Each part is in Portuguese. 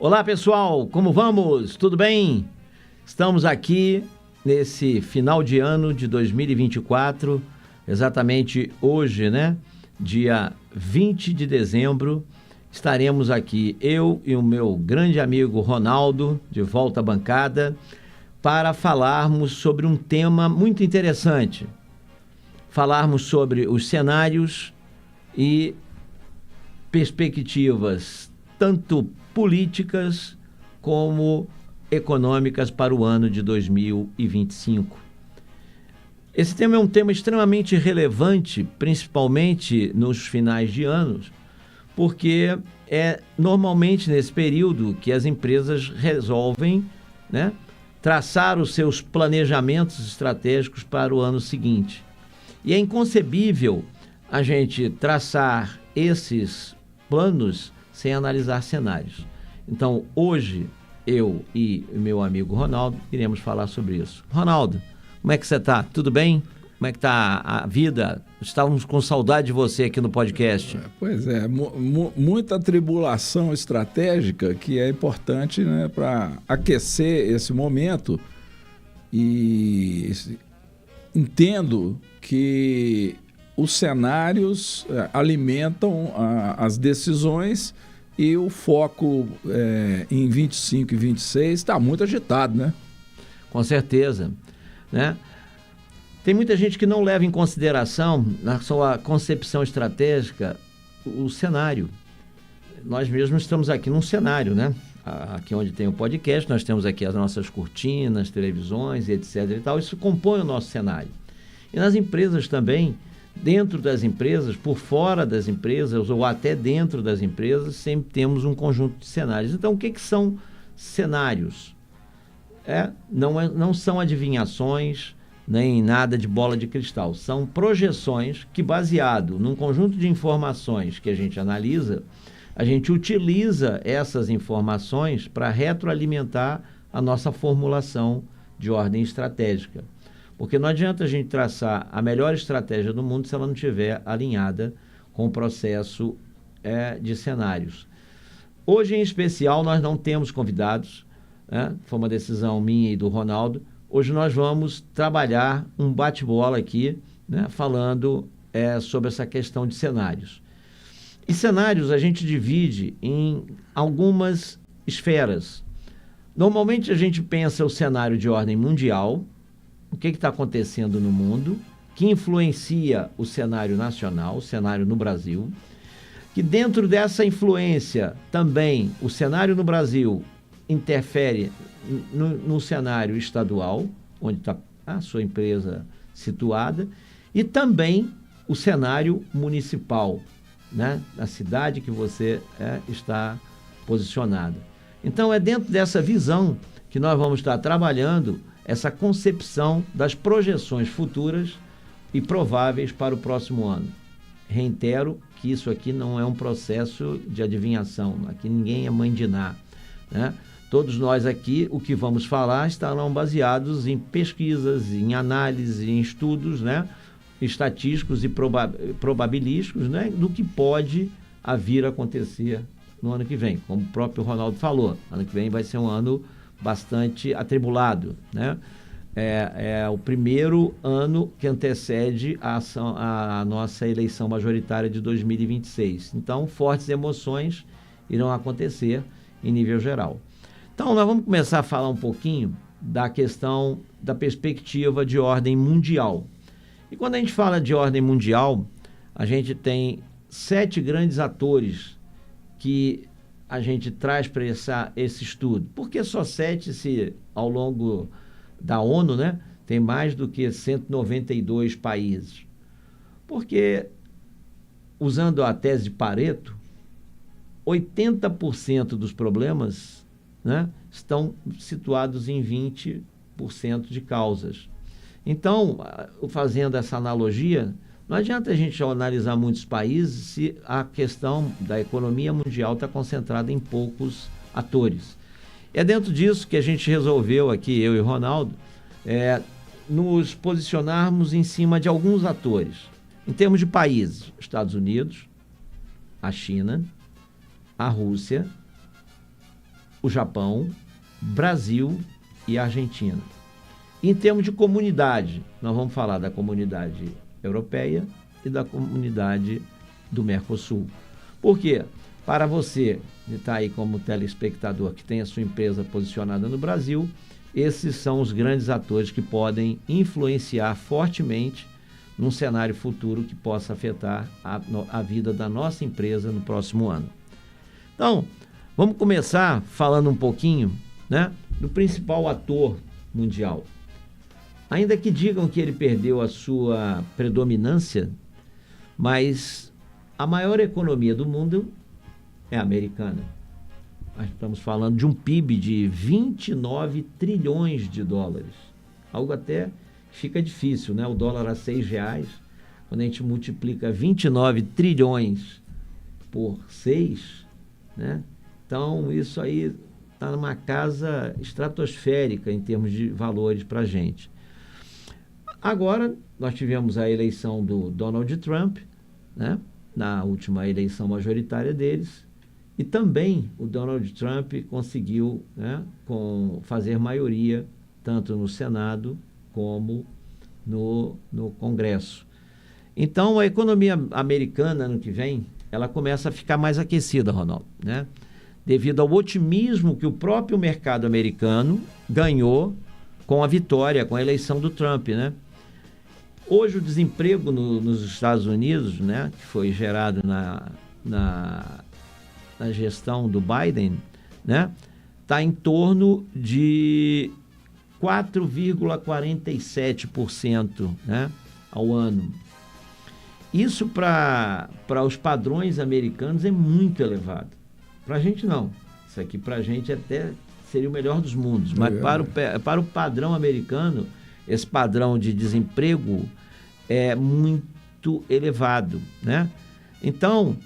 Olá pessoal, como vamos? Tudo bem? Estamos aqui nesse final de ano de 2024, exatamente hoje, né? Dia 20 de dezembro, estaremos aqui, eu e o meu grande amigo Ronaldo, de volta à bancada, para falarmos sobre um tema muito interessante. Falarmos sobre os cenários e perspectivas, tanto políticas como econômicas para o ano de 2025. Esse tema é um tema extremamente relevante, principalmente nos finais de anos, porque é normalmente nesse período que as empresas resolvem, né, traçar os seus planejamentos estratégicos para o ano seguinte. E é inconcebível a gente traçar esses planos sem analisar cenários. Então, hoje, eu e meu amigo Ronaldo iremos falar sobre isso. Ronaldo, como é que você está? Tudo bem? Como é que está a vida? Estávamos com saudade de você aqui no podcast. Pois é, muita tribulação estratégica que é importante, né, para aquecer esse momento. E entendo que os cenários alimentam as decisões. E o foco em 25 e 26 está muito agitado, né? Com certeza, né? Tem muita gente que não leva em consideração, na sua concepção estratégica, o cenário. Nós mesmos estamos aqui num cenário, né? Aqui onde tem o podcast, nós temos aqui as nossas cortinas, televisões, etc. e tal. Isso compõe o nosso cenário. E nas empresas também, dentro das empresas, por fora das empresas ou até dentro das empresas, sempre temos um conjunto de cenários. Então, o que são cenários? Não são adivinhações, nem nada de bola de cristal. São projeções que, baseado num conjunto de informações que a gente analisa, a gente utiliza essas informações para retroalimentar a nossa formulação de ordem estratégica. Porque não adianta a gente traçar a melhor estratégia do mundo se ela não estiver alinhada com o processo de cenários. Hoje, em especial, nós não temos convidados, né? Foi uma decisão minha e do Ronaldo. Hoje nós vamos trabalhar um bate-bola aqui, né, falando sobre essa questão de cenários. E cenários a gente divide em algumas esferas. Normalmente a gente pensa o cenário de ordem mundial, o que está acontecendo no mundo, que influencia o cenário nacional, o cenário no Brasil, que dentro dessa influência também o cenário no Brasil interfere no cenário estadual, onde está a sua empresa situada, e também o cenário municipal, né, na cidade que você está posicionado. Então é dentro dessa visão que nós vamos estar trabalhando essa concepção das projeções futuras e prováveis para o próximo ano. Reitero que isso aqui não é um processo de adivinhação, aqui ninguém é mãe de Ná, né? Todos nós aqui, o que vamos falar, estarão baseados em pesquisas, em análises, em estudos, né, estatísticos e probabilísticos, né, do que pode vir a acontecer no ano que vem. Como o próprio Ronaldo falou, ano que vem vai ser um ano bastante atribulado, né? É o primeiro ano que antecede a nossa eleição majoritária de 2026. Então, fortes emoções irão acontecer em nível geral. Então, nós vamos começar a falar um pouquinho da questão da perspectiva de ordem mundial. E quando a gente fala de ordem mundial, a gente tem 7 grandes atores que a gente traz para esse estudo. Por que só 7 se ao longo da ONU, né, tem mais do que 192 países? Porque, usando a tese de Pareto, 80% dos problemas, né, estão situados em 20% de causas. Então, fazendo essa analogia, não adianta a gente analisar muitos países se a questão da economia mundial está concentrada em poucos atores. É dentro disso que a gente resolveu aqui, eu e o Ronaldo, nos posicionarmos em cima de alguns atores. Em termos de países, Estados Unidos, a China, a Rússia, o Japão, Brasil e a Argentina. Em termos de comunidade, nós vamos falar da comunidade europeia e da comunidade do Mercosul. Por quê? Para você que está aí como telespectador, que tem a sua empresa posicionada no Brasil, esses são os grandes atores que podem influenciar fortemente num cenário futuro que possa afetar a vida da nossa empresa no próximo ano. Então, vamos começar falando um pouquinho, né, do principal ator mundial. Ainda que digam que ele perdeu a sua predominância, mas a maior economia do mundo é a americana. Nós estamos falando de um PIB de 29 trilhões de dólares. Algo até fica difícil, né? O dólar a R$6, quando a gente multiplica 29 trilhões por 6, né? Então, isso aí está numa casa estratosférica em termos de valores para a gente. Agora, nós tivemos a eleição do Donald Trump, né? Na última eleição majoritária deles, e também o Donald Trump conseguiu, né, fazer maioria tanto no Senado como no Congresso. Então, a economia americana, ano que vem, ela começa a ficar mais aquecida, Ronaldo, né? Devido ao otimismo que o próprio mercado americano ganhou com a vitória, com a eleição do Trump, né? Hoje o desemprego nos Estados Unidos, né, que foi gerado na gestão do Biden, né, está em torno de 4,47%, né, ao ano. Isso para os padrões americanos é muito elevado. Para a gente não. Isso aqui para a gente até seria o melhor dos mundos. Mas para o padrão americano, esse padrão de desemprego é muito elevado, né? Então,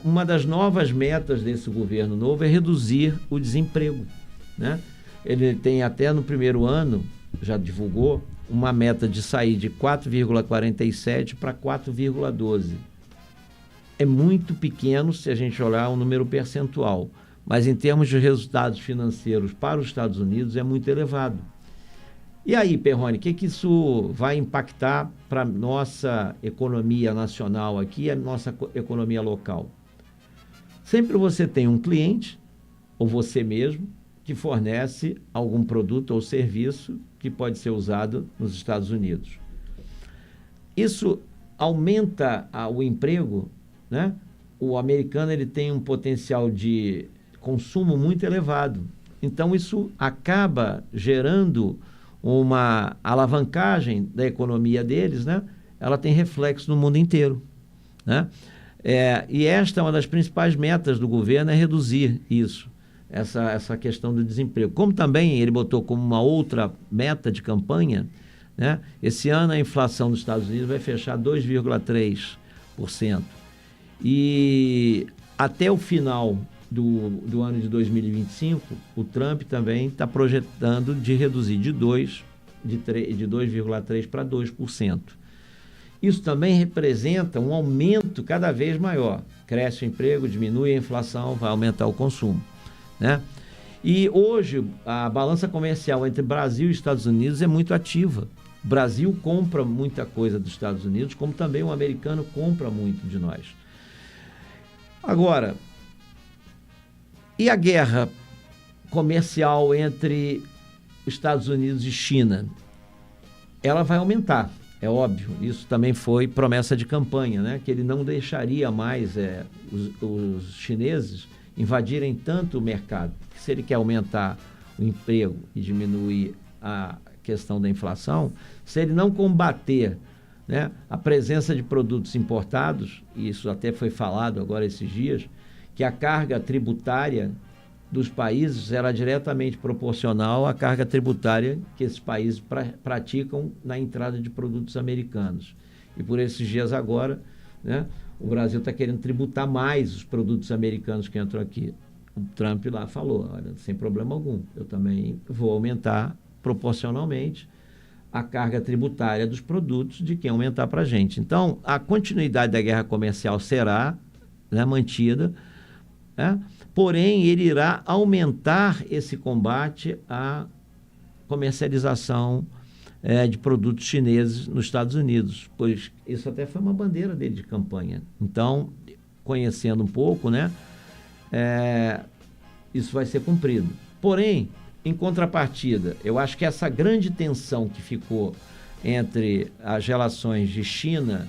uma das novas metas desse governo novo é reduzir o desemprego, né? Ele tem até no primeiro ano, já divulgou, uma meta de sair de 4,47 para 4,12. É muito pequeno se a gente olhar um número percentual, mas em termos de resultados financeiros para os Estados Unidos é muito elevado. E aí, Perrone, o que isso vai impactar para a nossa economia nacional aqui, a nossa economia local? Sempre você tem um cliente, ou você mesmo, que fornece algum produto ou serviço que pode ser usado nos Estados Unidos. Isso aumenta o emprego, né? O americano ele tem um potencial de consumo muito elevado. Então, isso acaba gerando uma alavancagem da economia deles, né? Ela tem reflexo no mundo inteiro, né? E esta é uma das principais metas do governo, é reduzir isso, essa questão do desemprego. Como também ele botou como uma outra meta de campanha, né? Esse ano a inflação dos Estados Unidos vai fechar 2,3%. E até o final do ano de 2025, o Trump também está projetando de reduzir de 2,3% para 2%. Isso também representa um aumento cada vez maior. Cresce o emprego, diminui a inflação, vai aumentar o consumo, né? E hoje a balança comercial entre Brasil e Estados Unidos é muito ativa. O Brasil compra muita coisa dos Estados Unidos, como também o americano compra muito de nós. Agora, e a guerra comercial entre Estados Unidos e China? Ela vai aumentar, é óbvio. Isso também foi promessa de campanha, né? Que ele não deixaria mais os chineses invadirem tanto o mercado. Se ele quer aumentar o emprego e diminuir a questão da inflação, se ele não combater, né, a presença de produtos importados, e isso até foi falado agora esses dias, que a carga tributária dos países era diretamente proporcional à carga tributária que esses países praticam na entrada de produtos americanos. E por esses dias agora, né, o Brasil está querendo tributar mais os produtos americanos que entram aqui. o Trump lá falou, olha, sem problema algum, eu também vou aumentar proporcionalmente a carga tributária dos produtos de quem aumentar para a gente. Então, a continuidade da guerra comercial será, né, mantida, né? Porém, ele irá aumentar esse combate à comercialização de produtos chineses nos Estados Unidos, pois isso até foi uma bandeira dele de campanha. Então, conhecendo um pouco, né, isso vai ser cumprido. Porém, em contrapartida, eu acho que essa grande tensão que ficou entre as relações de China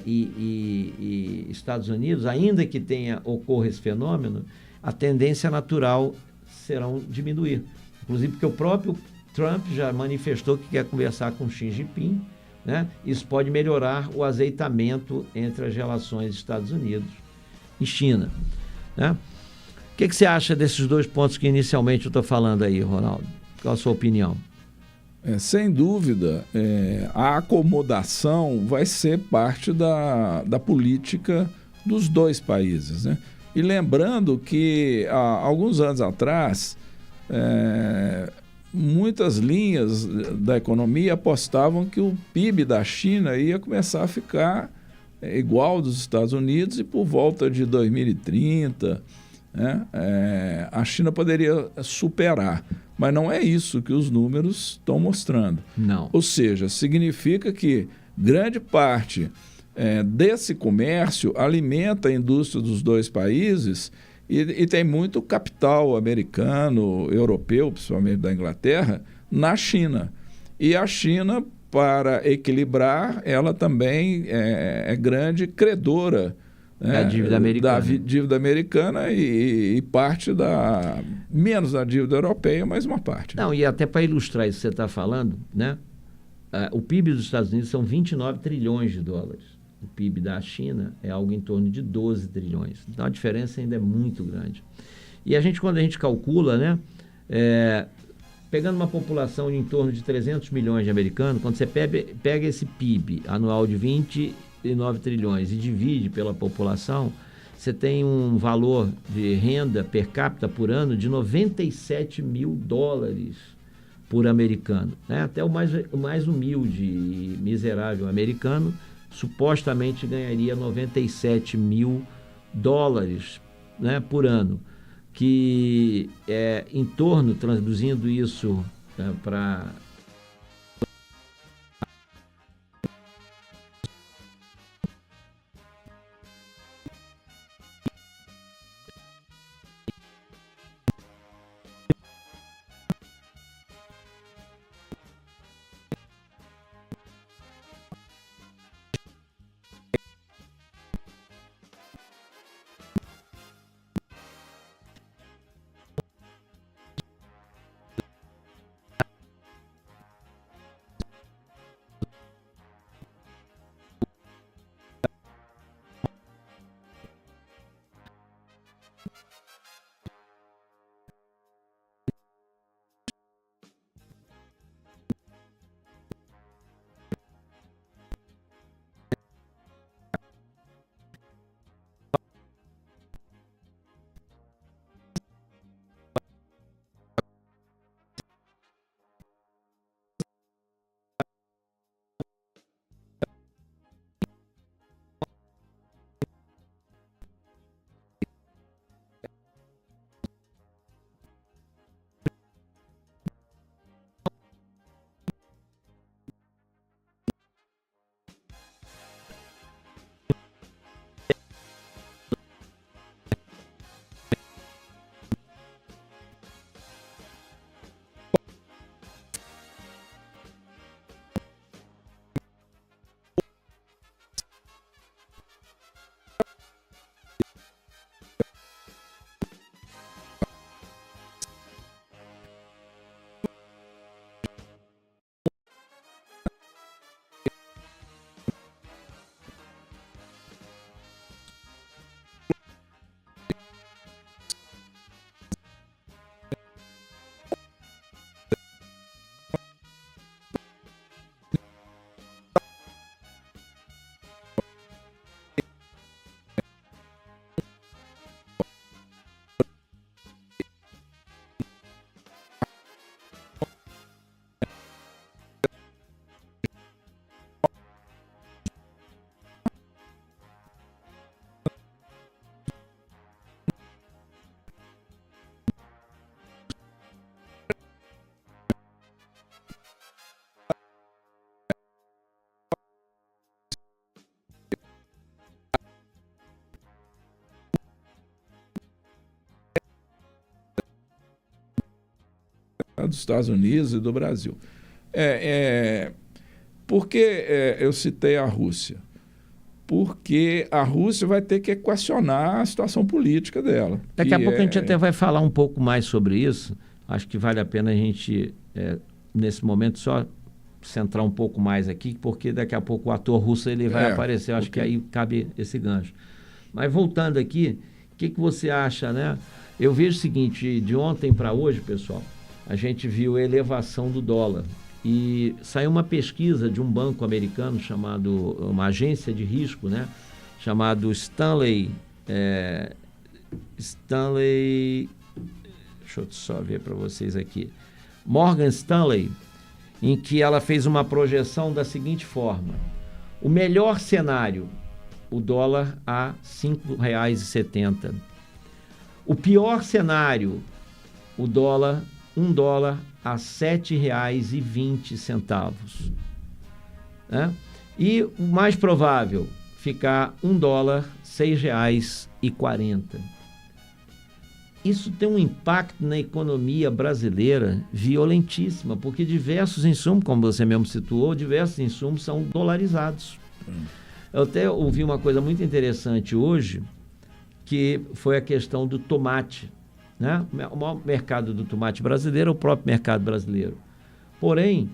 e Estados Unidos, ainda que ocorra esse fenômeno, a tendência natural serão diminuir. Inclusive porque o próprio Trump já manifestou que quer conversar com Xi Jinping, né? Isso pode melhorar o azeitamento entre as relações Estados Unidos e China, né? O que você acha desses dois pontos que inicialmente eu estou falando aí, Ronaldo? Qual a sua opinião? Sem dúvida, a acomodação vai ser parte da política dos dois países, né? E lembrando que há alguns anos atrás, muitas linhas da economia apostavam que o PIB da China ia começar a ficar igual ao dos Estados Unidos e por volta de 2030, né, a China poderia superar. Mas não é isso que os números estão mostrando. Não. Ou seja, significa que grande parte desse comércio alimenta a indústria dos dois países e tem muito capital americano, europeu, principalmente da Inglaterra, na China. E a China, para equilibrar, ela também é grande credora, a dívida americana. Da dívida americana e parte menos da dívida europeia, mas uma parte. Não, e até para ilustrar isso que você está falando, né? O PIB dos Estados Unidos são 29 trilhões de dólares. O PIB da China é algo em torno de 12 trilhões. Então, a diferença ainda é muito grande. E quando a gente calcula, né, pegando uma população de em torno de 300 milhões de americanos, quando você pega esse PIB anual de 29 trilhões e divide pela população, você tem um valor de renda per capita por ano de 97 mil dólares por americano, né? Até o mais humilde e miserável americano supostamente ganharia 97 mil dólares, né, por ano, que é em torno, traduzindo isso para dos Estados Unidos e do Brasil. Por que eu citei a Rússia? Porque a Rússia vai ter que equacionar a situação política dela. Daqui a pouco a gente até vai falar um pouco mais sobre isso. Acho que vale a pena a gente, nesse momento, só centrar um pouco mais aqui, porque daqui a pouco o ator russo ele vai aparecer. Eu acho que aí cabe esse gancho. Mas voltando aqui, o que você acha, né? Eu vejo o seguinte, de ontem para hoje, pessoal, a gente viu a elevação do dólar. E saiu uma pesquisa de um banco americano chamado, uma agência de risco, né? Chamado Stanley, deixa eu só ver para vocês aqui, Morgan Stanley, em que ela fez uma projeção da seguinte forma: o melhor cenário, o dólar a R$ 5,70. O pior cenário, o dólar, $1 a R$ 7,20. Né? E o mais provável, ficar $1, R$ 6,40. Isso tem um impacto na economia brasileira violentíssima, porque diversos insumos, como você mesmo situou, diversos insumos são dolarizados. Eu até ouvi uma coisa muito interessante hoje, que foi a questão do tomate. Né? O maior mercado do tomate brasileiro é o próprio mercado brasileiro. Porém,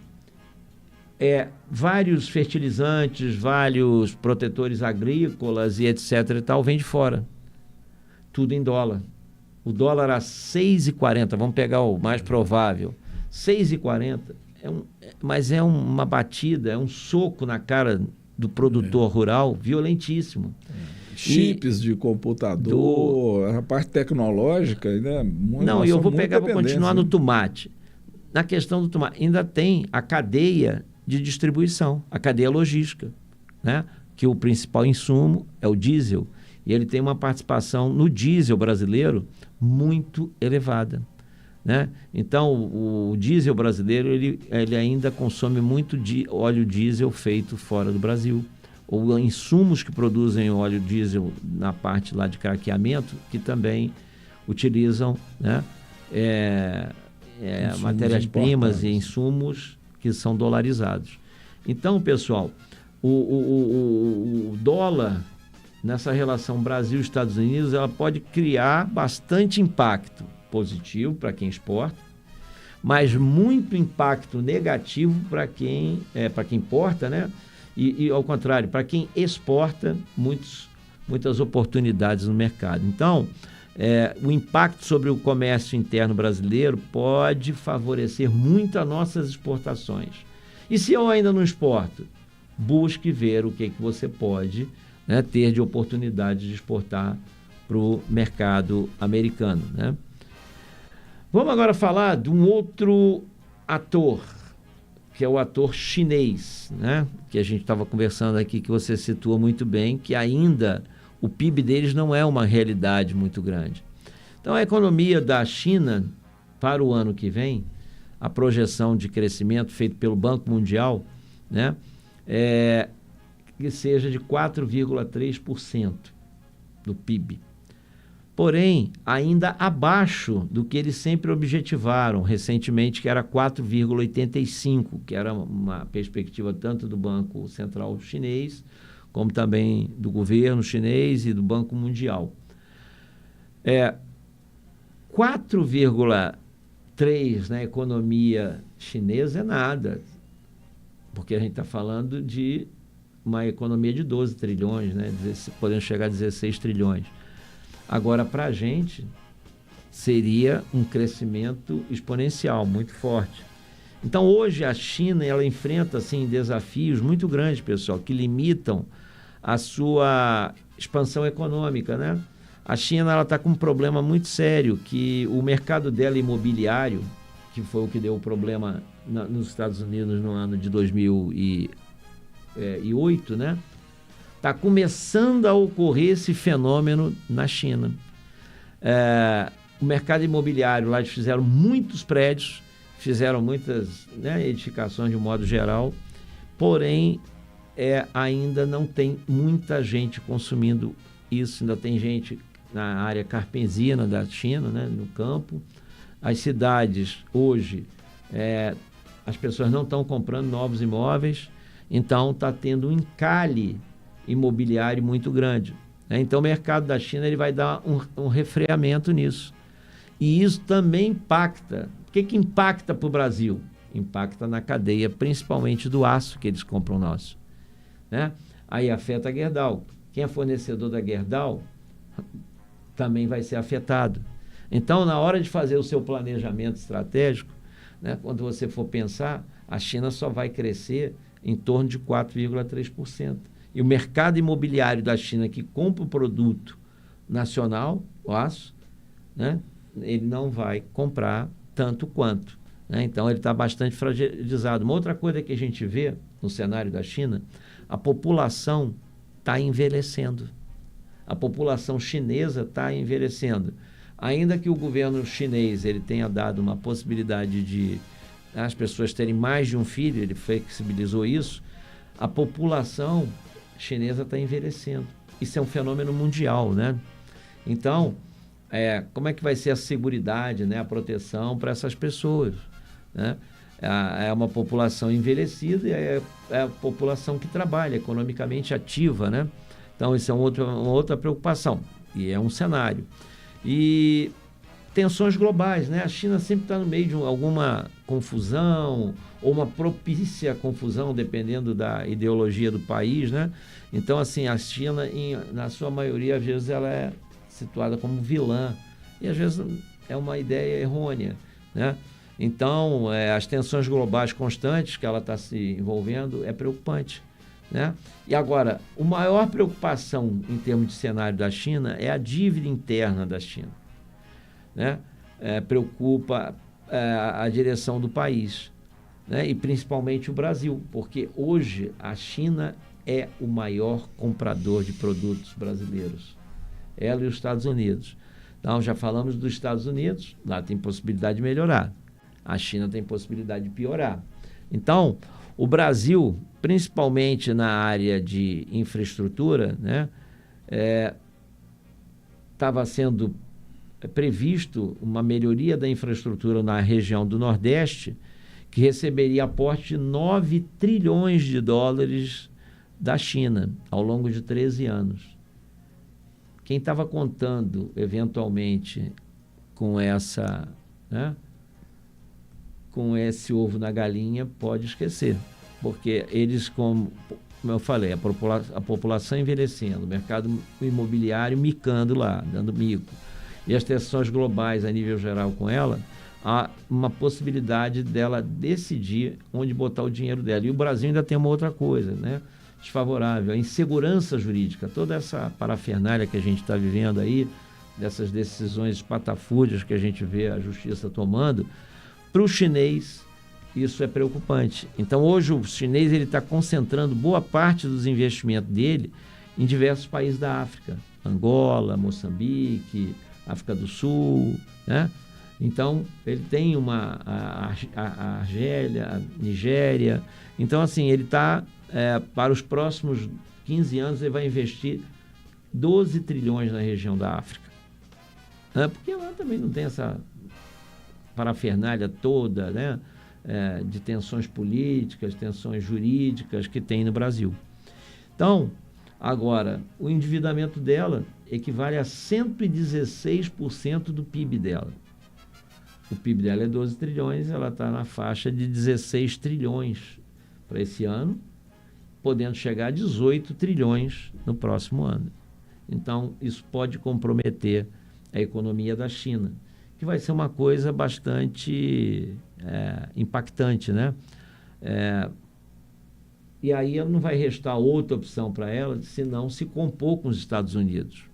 vários fertilizantes, vários protetores agrícolas e etc. e tal, vem de fora. Tudo em dólar. O dólar a 6,40, vamos pegar o mais provável. 6,40, mas é uma batida, é um soco na cara do produtor rural violentíssimo. Chips de computador, a parte tecnológica, né? Não, eu vou continuar no tomate. Na questão do tomate, ainda tem a cadeia de distribuição, a cadeia logística, né? Que o principal insumo é o diesel, e ele tem uma participação no diesel brasileiro muito elevada, né? Então, o diesel brasileiro, ele ainda consome muito óleo diesel feito fora do Brasil, ou insumos que produzem óleo diesel na parte lá de craqueamento, que também utilizam, né, matérias-primas e insumos que são dolarizados. Então, pessoal, o dólar, nessa relação Brasil-Estados Unidos, ela pode criar bastante impacto positivo para quem exporta, mas muito impacto negativo para quem importa, né? E ao contrário, para quem exporta, muitas oportunidades no mercado. Então, o impacto sobre o comércio interno brasileiro pode favorecer muito as nossas exportações. E se eu ainda não exporto, busque ver o que você pode, né, ter de oportunidade de exportar para o mercado americano. Né? Vamos agora falar de um outro ator, que é o ator chinês, né? Que a gente estava conversando aqui, que você situa muito bem, que ainda o PIB deles não é uma realidade muito grande. Então, a economia da China, para o ano que vem, a projeção de crescimento feita pelo Banco Mundial, né, que seja de 4,3% do PIB. Porém, ainda abaixo do que eles sempre objetivaram recentemente, que era 4,85%, que era uma perspectiva tanto do Banco Central Chinês, como também do governo chinês e do Banco Mundial. 4,3% na economia chinesa é nada, porque a gente está falando de uma economia de 12 trilhões, né? Podemos chegar a 16 trilhões. Agora, para a gente, seria um crescimento exponencial, muito forte. Então, hoje, a China ela enfrenta assim, desafios muito grandes, pessoal, que limitam a sua expansão econômica, né? A China está com um problema muito sério, que o mercado dela imobiliário, que foi o que deu o problema nos Estados Unidos no ano de 2008, né? Está começando a ocorrer esse fenômeno na China. O mercado imobiliário lá, eles fizeram muitos prédios, fizeram muitas, né, edificações de um modo geral, porém ainda não tem muita gente consumindo isso, ainda tem gente na área carpenzina da China, né, no campo. As cidades hoje as pessoas não estão comprando novos imóveis, então está tendo um encalhe imobiliário muito grande, né? Então o mercado da China ele vai dar um refreamento nisso. E isso também impacta. O que impacta para o Brasil? Impacta na cadeia, principalmente do aço que eles compram nosso, né? Aí afeta a Gerdau. Quem é fornecedor da Gerdau também vai ser afetado. Então, na hora de fazer o seu planejamento estratégico, né, quando você for pensar, a China só vai crescer em torno de 4,3%. E o mercado imobiliário da China que compra o produto nacional, o aço, né, ele não vai comprar tanto quanto, né? Então, ele está bastante fragilizado. Uma outra coisa que a gente vê no cenário da China, a população está envelhecendo. A população chinesa está envelhecendo. Ainda que o governo chinês ele tenha dado uma possibilidade de as pessoas terem mais de um filho, ele flexibilizou isso, a população chinesa está envelhecendo. Isso é um fenômeno mundial, né? Então, como é que vai ser a seguridade, né, a proteção para essas pessoas, né? É uma população envelhecida e é a população que trabalha, economicamente ativa, né? Então, isso é uma outra preocupação e é um cenário. E tensões globais, né? A China sempre está no meio de alguma confusão ou uma propícia confusão, dependendo da ideologia do país, né? Então, assim, a China, na sua maioria, às vezes, ela é situada como vilã e, às vezes, é uma ideia errônea, né? Então, as tensões globais constantes que ela está se envolvendo é preocupante, né? E agora, a maior preocupação em termos de cenário da China é a dívida interna da China, né? Preocupa a direção do país, né? E principalmente o Brasil, porque hoje a China é o maior comprador de produtos brasileiros, ela e os Estados Unidos. Então, já falamos dos Estados Unidos, lá tem possibilidade de melhorar, a China tem possibilidade de piorar. Então, o Brasil, principalmente na área de infraestrutura, né, estava sendo previsto uma melhoria da infraestrutura na região do Nordeste, que receberia aporte de 9 trilhões de dólares da China ao longo de 13 anos. Quem estava contando, eventualmente, com esse ovo na galinha, pode esquecer, porque eles, como eu falei, a população envelhecendo, o mercado imobiliário micando lá, dando mico, e as tensões globais a nível geral com ela, há uma possibilidade dela decidir onde botar o dinheiro dela. E o Brasil ainda tem uma outra coisa, né, desfavorável, a insegurança jurídica, toda essa parafernália que a gente está vivendo aí, dessas decisões espatafúrdias que a gente vê a justiça tomando. Para o chinês, isso é preocupante. Então, hoje, o chinês está concentrando boa parte dos investimentos dele em diversos países da África. Angola, Moçambique, África do Sul, né? Então, ele tem a Argélia, a Nigéria. Então, assim, ele está, para os próximos 15 anos, ele vai investir 12 trilhões na região da África. Porque lá também não tem essa parafernália toda, né, de tensões políticas, tensões jurídicas que tem no Brasil. Então, agora, o endividamento dela equivale a 116% do PIB dela. O PIB dela é 12 trilhões, ela está na faixa de 16 trilhões para esse ano, podendo chegar a 18 trilhões no próximo ano. Então, isso pode comprometer a economia da China, que vai ser uma coisa bastante impactante, né? E aí não vai restar outra opção para ela, senão se compor com os Estados Unidos.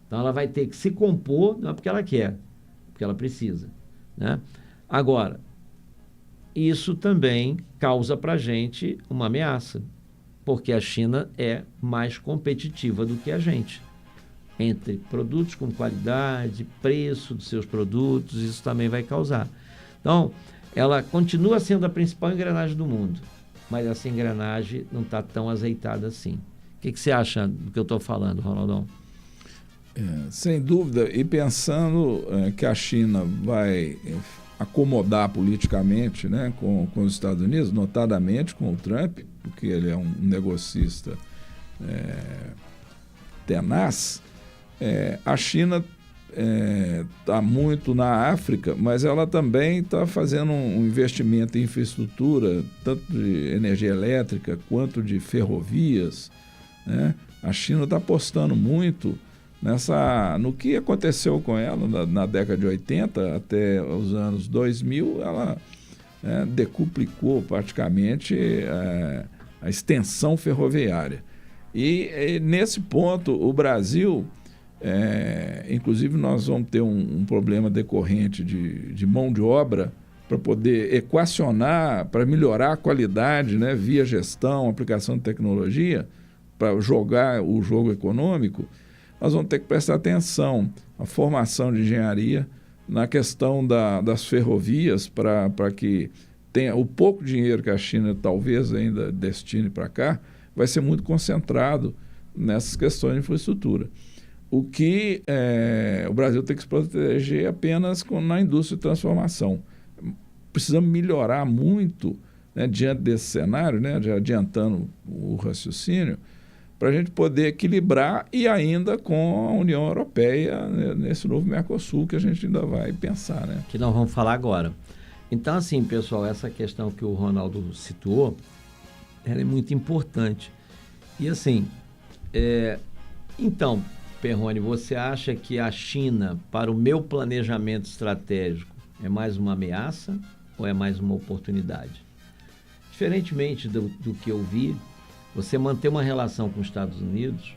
Então ela vai ter que se compor, não é porque ela quer, porque ela precisa, né? Agora, isso também causa para a gente uma ameaça, porque a China é mais competitiva do que a gente. Entre produtos com qualidade, preço dos seus produtos, isso também vai causar. Então, ela continua sendo a principal engrenagem do mundo, mas essa engrenagem não está tão azeitada assim. O que você acha do que eu estou falando, Ronaldão? Sem dúvida, e pensando que a China vai acomodar politicamente, né, com os Estados Unidos, notadamente com o Trump, porque ele é um negocista tenaz. A China está muito na África, mas ela também está fazendo um investimento em infraestrutura, tanto de energia elétrica quanto de ferrovias, né? A China está apostando muito no que aconteceu com ela na década de 80 até os anos 2000. Ela decuplicou praticamente a extensão ferroviária. E nesse ponto, o Brasil, inclusive, nós vamos ter um problema decorrente de mão de obra para poder equacionar, para melhorar a qualidade, né, via gestão, aplicação de tecnologia, para jogar o jogo econômico. Nós vamos ter que prestar atenção à formação de engenharia, na questão das ferrovias, para que tenha o pouco dinheiro que a China talvez ainda destine para cá, vai ser muito concentrado nessas questões de infraestrutura. O que o Brasil tem que se proteger apenas na indústria de transformação. Precisamos melhorar muito, né, diante desse cenário, né, já adiantando o raciocínio, para a gente poder equilibrar e ainda com a União Europeia, né, nesse novo Mercosul que a gente ainda vai pensar, né? Que nós vamos falar agora. Então, assim, pessoal, essa questão que o Ronaldo situou, ela é muito importante. E assim, então, Perrone, você acha que a China, para o meu planejamento estratégico, é mais uma ameaça ou é mais uma oportunidade? Diferentemente do que eu vi, você manter uma relação com os Estados Unidos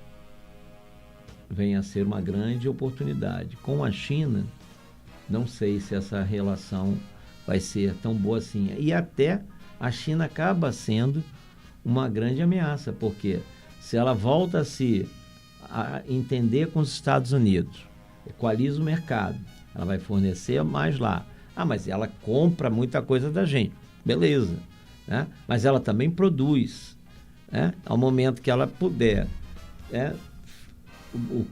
vem a ser uma grande oportunidade. Com a China, não sei se essa relação vai ser tão boa assim. E até a China acaba sendo uma grande ameaça, porque se ela volta a entender com os Estados Unidos, equaliza o mercado, ela vai fornecer mais lá. Mas ela compra muita coisa da gente, beleza, né? Mas ela também produz, né? Ao momento que ela puder,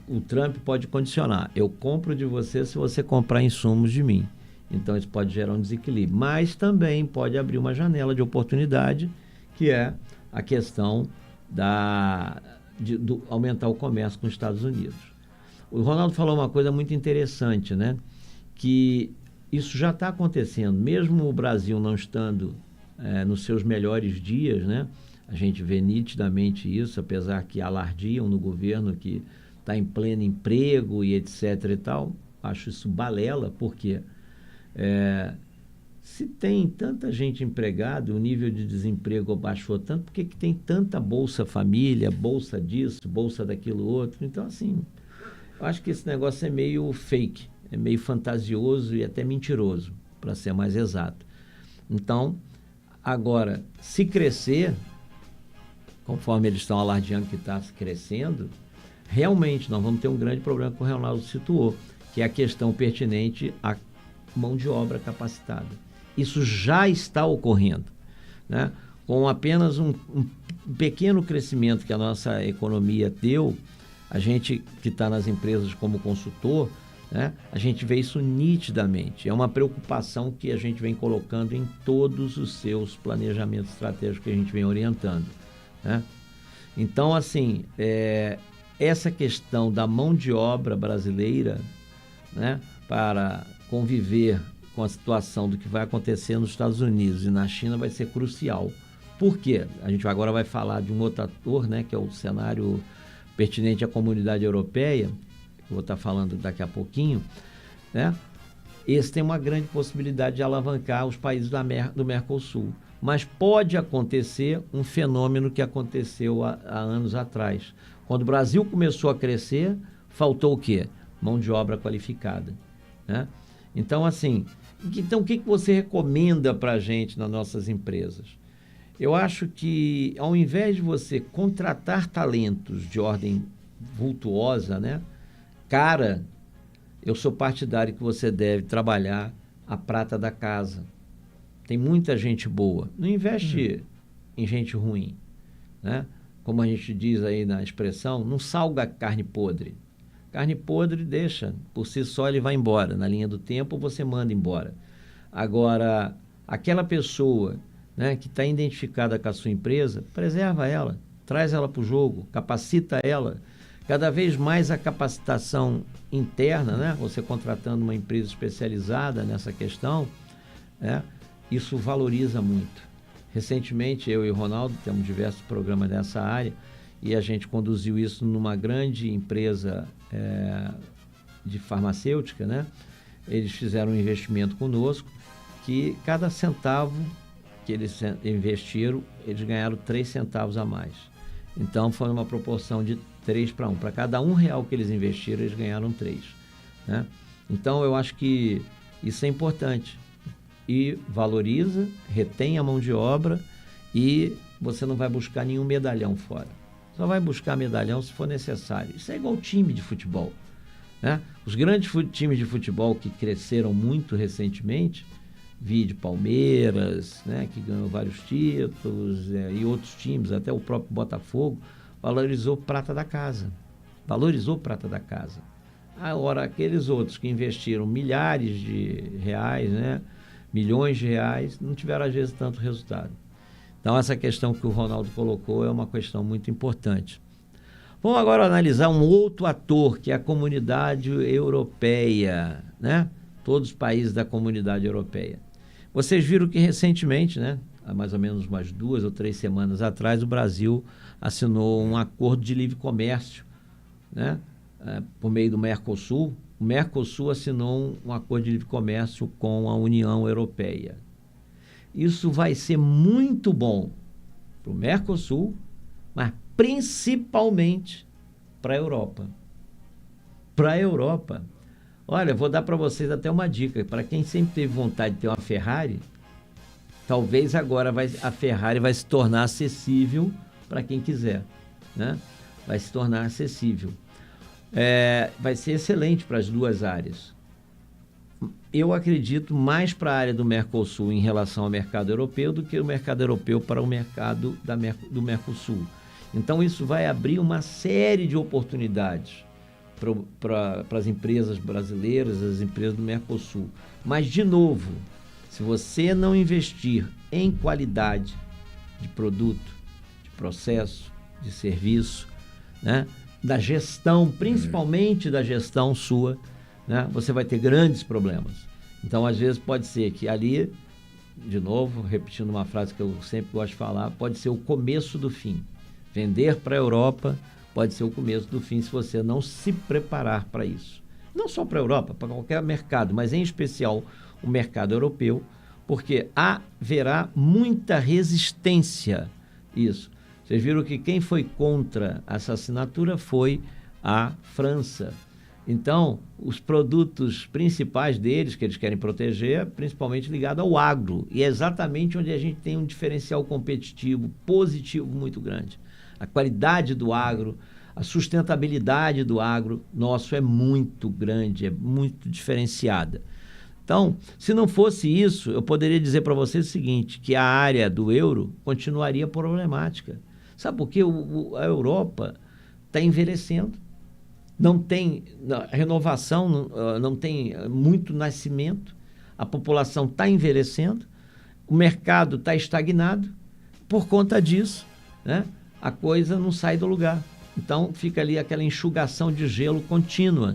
o Trump pode condicionar: eu compro de você se você comprar insumos de mim. Então isso pode gerar um desequilíbrio, mas também pode abrir uma janela de oportunidade, que é a questão de aumentar o comércio com os Estados Unidos. O Ronaldo falou uma coisa muito interessante, né? Que isso já está acontecendo, mesmo o Brasil não estando nos seus melhores dias, né? A gente vê nitidamente isso, apesar que alardiam no governo que está em pleno emprego e etc e tal. Acho isso balela, porque se tem tanta gente empregada, o nível de desemprego baixou tanto, por que tem tanta Bolsa Família, Bolsa disso, Bolsa daquilo outro? Então, assim, eu acho que esse negócio é meio fake, é meio fantasioso e até mentiroso, para ser mais exato. Então, agora, se crescer, conforme eles estão alardeando que está crescendo, realmente nós vamos ter um grande problema que o Ronaldo situou, que é a questão pertinente à mão de obra capacitada. Isso já está ocorrendo, né? Com apenas um pequeno crescimento que a nossa economia deu, a gente que está nas empresas como consultor, né, a gente vê isso nitidamente. É uma preocupação que a gente vem colocando em todos os seus planejamentos estratégicos que a gente vem orientando, né? Então, assim, essa questão da mão de obra brasileira, né, para conviver com a situação do que vai acontecer nos Estados Unidos e na China vai ser crucial. Por quê? A gente agora vai falar de um outro ator, né, que é o cenário pertinente à comunidade europeia, que eu vou estar falando daqui a pouquinho, né? Esse tem uma grande possibilidade de alavancar os países do Mercosul. Mas pode acontecer um fenômeno que aconteceu há anos atrás. Quando o Brasil começou a crescer, faltou o quê? Mão de obra qualificada, né? Então, assim, o que você recomenda para a gente nas nossas empresas? Eu acho que, ao invés de você contratar talentos de ordem vultuosa, né, cara, eu sou partidário que você deve trabalhar a prata da casa. Tem muita gente boa. Não investe em gente ruim, né? Como a gente diz aí na expressão, não salga carne podre. Carne podre deixa, por si só ele vai embora. Na linha do tempo você manda embora. Agora, aquela pessoa, né, que está identificada com a sua empresa, preserva ela, traz ela para o jogo, capacita ela. Cada vez mais a capacitação interna, né, você contratando uma empresa especializada nessa questão, né, isso valoriza muito. Recentemente, eu e o Ronaldo temos diversos programas nessa área e a gente conduziu isso numa grande empresa de farmacêutica, né? Eles fizeram um investimento conosco que cada centavo que eles investiram, eles ganharam 3 centavos a mais. Então, foi uma proporção de 3 para 1. Para cada R$1 que eles investiram, eles ganharam 3. Né? Então, eu acho que isso é importante. E valoriza, retém a mão de obra e você não vai buscar nenhum medalhão fora. Só vai buscar medalhão se for necessário. Isso é igual time de futebol. Né? Os grandes times de futebol que cresceram muito recentemente, de Palmeiras, né, que ganhou vários títulos, e outros times, até o próprio Botafogo, valorizou prata da casa. Valorizou prata da casa. Agora, aqueles outros que investiram milhares de reais, né, milhões de reais, não tiveram às vezes tanto resultado. Então, essa questão que o Ronaldo colocou é uma questão muito importante. Vamos agora analisar um outro ator, que é a comunidade europeia, né? Todos os países da comunidade europeia. Vocês viram que recentemente, né, há mais ou menos umas 2 ou 3 semanas atrás, o Brasil assinou um acordo de livre comércio, né, por meio do Mercosul. O Mercosul assinou um acordo de livre comércio com a União Europeia. Isso vai ser muito bom para o Mercosul, mas principalmente para a Europa. Para a Europa. Olha, vou dar para vocês até uma dica. Para quem sempre teve vontade de ter uma Ferrari, talvez agora a Ferrari vai se tornar acessível para quem quiser. Né? Vai se tornar acessível. Vai ser excelente para as duas áreas. Eu acredito mais para a área do Mercosul em relação ao mercado europeu do que o mercado europeu para o mercado do Mercosul. Então, isso vai abrir uma série de oportunidades para as empresas brasileiras, as empresas do Mercosul. Mas, de novo, se você não investir em qualidade de produto, de processo, de serviço, né, da gestão, principalmente da gestão sua, né, você vai ter grandes problemas. Então, às vezes, pode ser que ali, de novo, repetindo uma frase que eu sempre gosto de falar, pode ser o começo do fim. Vender para a Europa pode ser o começo do fim se você não se preparar para isso. Não só para a Europa, para qualquer mercado, mas em especial o mercado europeu, porque haverá muita resistência. Isso. Vocês viram que quem foi contra essa assinatura foi a França. Então, os produtos principais deles, que eles querem proteger, é principalmente ligado ao agro. E é exatamente onde a gente tem um diferencial competitivo, positivo muito grande. A qualidade do agro, a sustentabilidade do agro nosso é muito grande, é muito diferenciada. Então, se não fosse isso, eu poderia dizer para vocês o seguinte, que a área do euro continuaria problemática. Sabe por quê? A Europa está envelhecendo. Não tem renovação, não tem muito nascimento, a população está envelhecendo, o mercado está estagnado, por conta disso, né, a coisa não sai do lugar. Então, fica ali aquela enxugação de gelo contínua.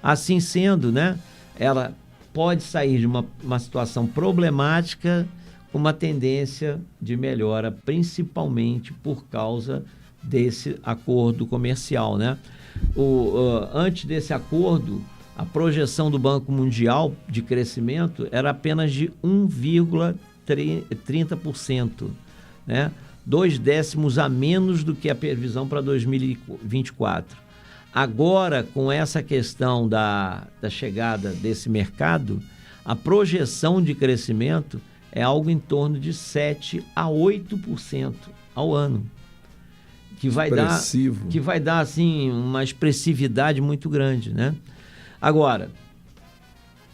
Assim sendo, né, ela pode sair de uma situação problemática com uma tendência de melhora, principalmente por causa desse acordo comercial, né? Antes desse acordo, a projeção do Banco Mundial de crescimento era apenas de 1,30%, né? 0,2 a menos do que a previsão para 2024. Agora, com essa questão da chegada desse mercado, a projeção de crescimento é algo em torno de 7 a 8% ao ano. Que vai dar assim, uma expressividade muito grande, né? Agora,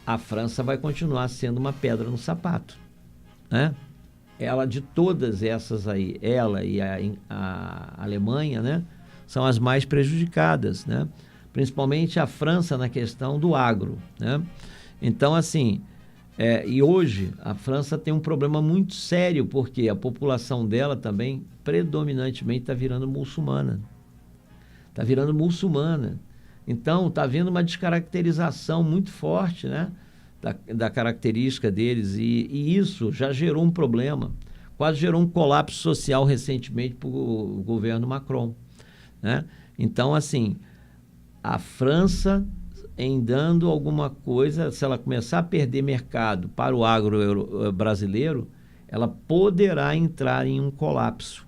a França vai continuar sendo uma pedra no sapato, né? Ela, de todas essas aí, ela e a Alemanha, né, são as mais prejudicadas, né? Principalmente a França na questão do agro, né? Então, assim, E hoje a França tem um problema muito sério, porque a população dela também predominantemente está virando muçulmana. Está virando muçulmana. Então está havendo uma descaracterização muito forte, né, da característica deles, e isso já gerou um problema. Quase gerou um colapso social recentemente para o governo Macron, né? Então, assim, a França, em dando alguma coisa, se ela começar a perder mercado para o agro brasileiro, ela poderá entrar em um colapso.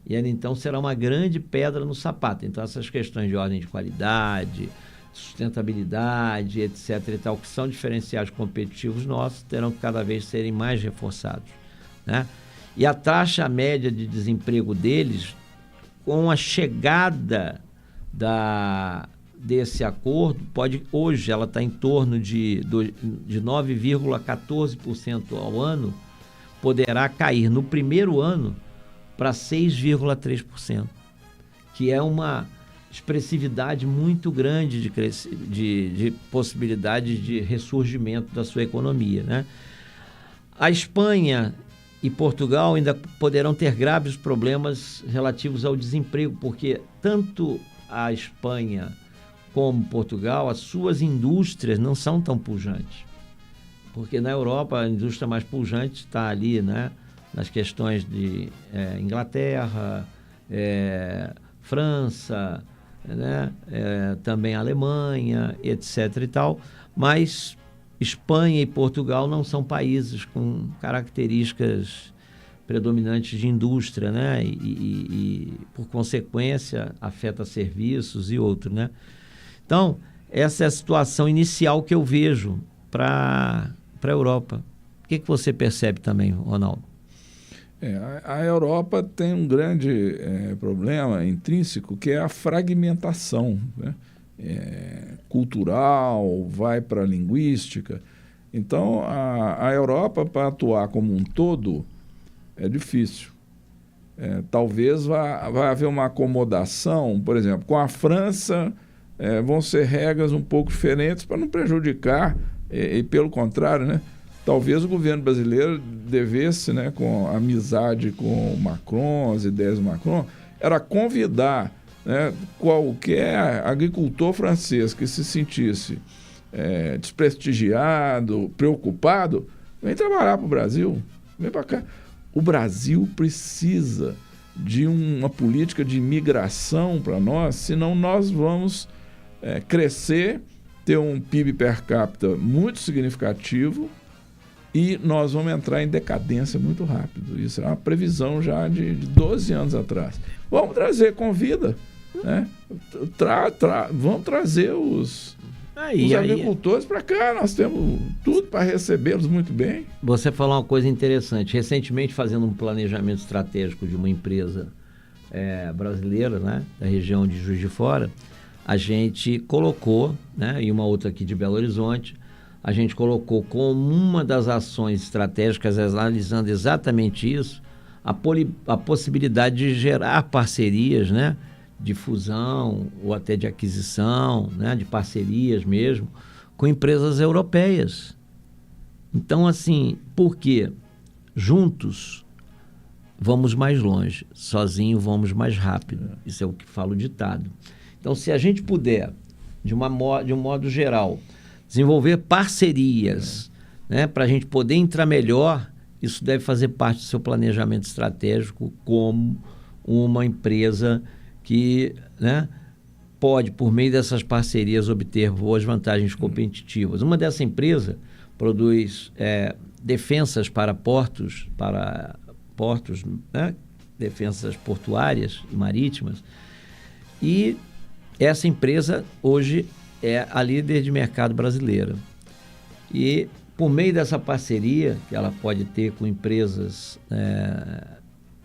E ela, então, será uma grande pedra no sapato. Então, essas questões de ordem de qualidade, sustentabilidade, etc. e tal, que são diferenciais competitivos nossos, terão que cada vez serem mais reforçados, né? E a taxa média de desemprego deles, com a chegada desse acordo, hoje ela está em torno de 9,14% ao ano, poderá cair no primeiro ano para 6,3%, que é uma expressividade muito grande de possibilidade de ressurgimento da sua economia, né? A Espanha e Portugal ainda poderão ter graves problemas relativos ao desemprego, porque tanto a Espanha como Portugal, as suas indústrias não são tão pujantes. Porque na Europa a indústria mais pujante está ali, né, nas questões de Inglaterra, França, né, também Alemanha, etc. e tal, mas Espanha e Portugal não são países com características predominantes de indústria, né? E por consequência, afeta serviços e outros, né? Então, essa é a situação inicial que eu vejo para a Europa. O que você percebe também, Ronaldo? A Europa tem um grande problema intrínseco, que é a fragmentação, né? Cultural, vai para a linguística. Então, a Europa, para atuar como um todo, é difícil. Talvez vá haver uma acomodação, por exemplo, com a França, vão ser regras um pouco diferentes para não prejudicar, e pelo contrário, né? Talvez o governo brasileiro devesse, né, com a amizade com o Macron, as ideias do Macron, era convidar, né, qualquer agricultor francês que se sentisse desprestigiado, preocupado, vem trabalhar para o Brasil, vem para cá. O Brasil precisa de uma política de imigração para nós, senão nós vamos crescer, ter um PIB per capita muito significativo e nós vamos entrar em decadência muito rápido. Isso é uma previsão já de 12 anos atrás. Vamos trazer, convida, né? Vamos trazer os agricultores para cá, nós temos tudo para recebê-los muito bem. Você falou uma coisa interessante. Recentemente, fazendo um planejamento estratégico de uma empresa brasileira, né, da região de Juiz de Fora, a gente colocou, né, e uma outra aqui de Belo Horizonte, a gente colocou como uma das ações estratégicas, analisando exatamente isso, a possibilidade de gerar parcerias, né, de fusão ou até de aquisição, né, de parcerias mesmo, com empresas europeias. Então, assim, por quê? Juntos vamos mais longe, sozinho vamos mais rápido. Isso é o que fala o ditado. Então, se a gente puder, de um modo geral, desenvolver parcerias, né, para a gente poder entrar melhor, isso deve fazer parte do seu planejamento estratégico como uma empresa que, né, pode, por meio dessas parcerias, obter boas vantagens competitivas. Uma dessa empresa produz defensas para portos, né, defensas portuárias e marítimas, e essa empresa hoje é a líder de mercado brasileira. E por meio dessa parceria que ela pode ter com empresas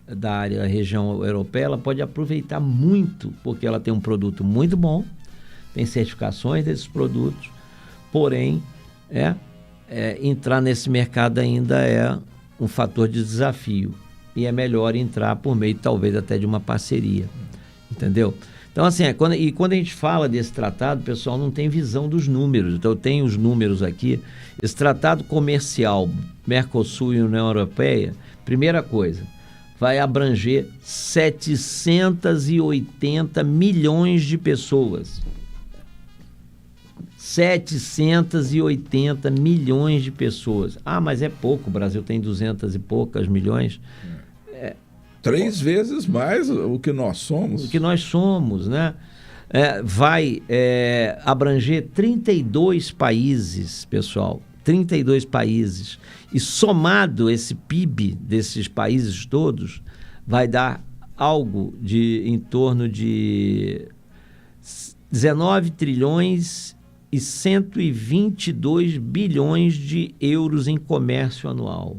da área da região europeia, ela pode aproveitar muito, porque ela tem um produto muito bom, tem certificações desses produtos, porém, entrar nesse mercado ainda é um fator de desafio, e é melhor entrar por meio, talvez, até de uma parceria, entendeu? Então, assim, quando a gente fala desse tratado, o pessoal não tem visão dos números. Então, eu tenho os números aqui. Esse tratado comercial Mercosul e União Europeia, primeira coisa, vai abranger 780 milhões de pessoas. 780 milhões de pessoas. Ah, mas é pouco, o Brasil tem 200 e poucas milhões. 3 vezes mais o que nós somos. O que nós somos, né? Vai abranger 32 países, pessoal. 32 países. E somado esse PIB desses países todos, vai dar algo em torno de 19 trilhões e 122 bilhões de euros em comércio anual.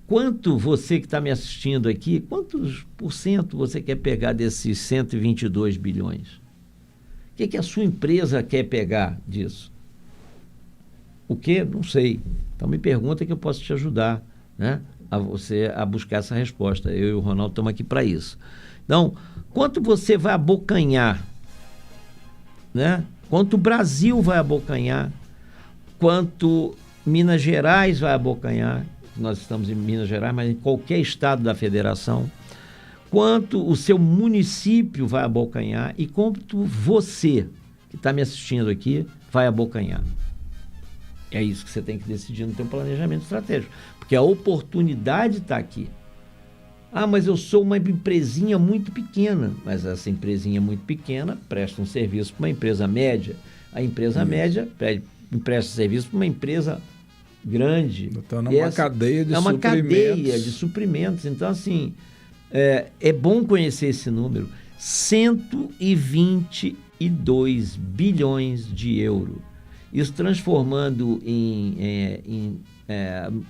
Quanto você que está me assistindo aqui, quantos por cento você quer pegar desses 122 bilhões? O que a sua empresa quer pegar disso? O quê? Não sei. Então me pergunta que eu posso te ajudar, né? A buscar essa resposta. Eu e o Ronaldo estamos aqui para isso. Então, quanto você vai abocanhar, né? Quanto o Brasil vai abocanhar, quanto Minas Gerais vai abocanhar, nós estamos em Minas Gerais, mas em qualquer estado da federação, quanto o seu município vai abocanhar e quanto você, que está me assistindo aqui, vai abocanhar. É isso que você tem que decidir no seu planejamento estratégico, porque a oportunidade está aqui. Ah, mas eu sou uma empresinha muito pequena. Mas essa empresinha muito pequena presta um serviço para uma empresa média. A empresa média presta serviço para uma empresa grande. Então, numa cadeia de suprimentos. É uma cadeia de suprimentos. Então, assim, é bom conhecer esse número. 122 bilhões de euros. Isso transformando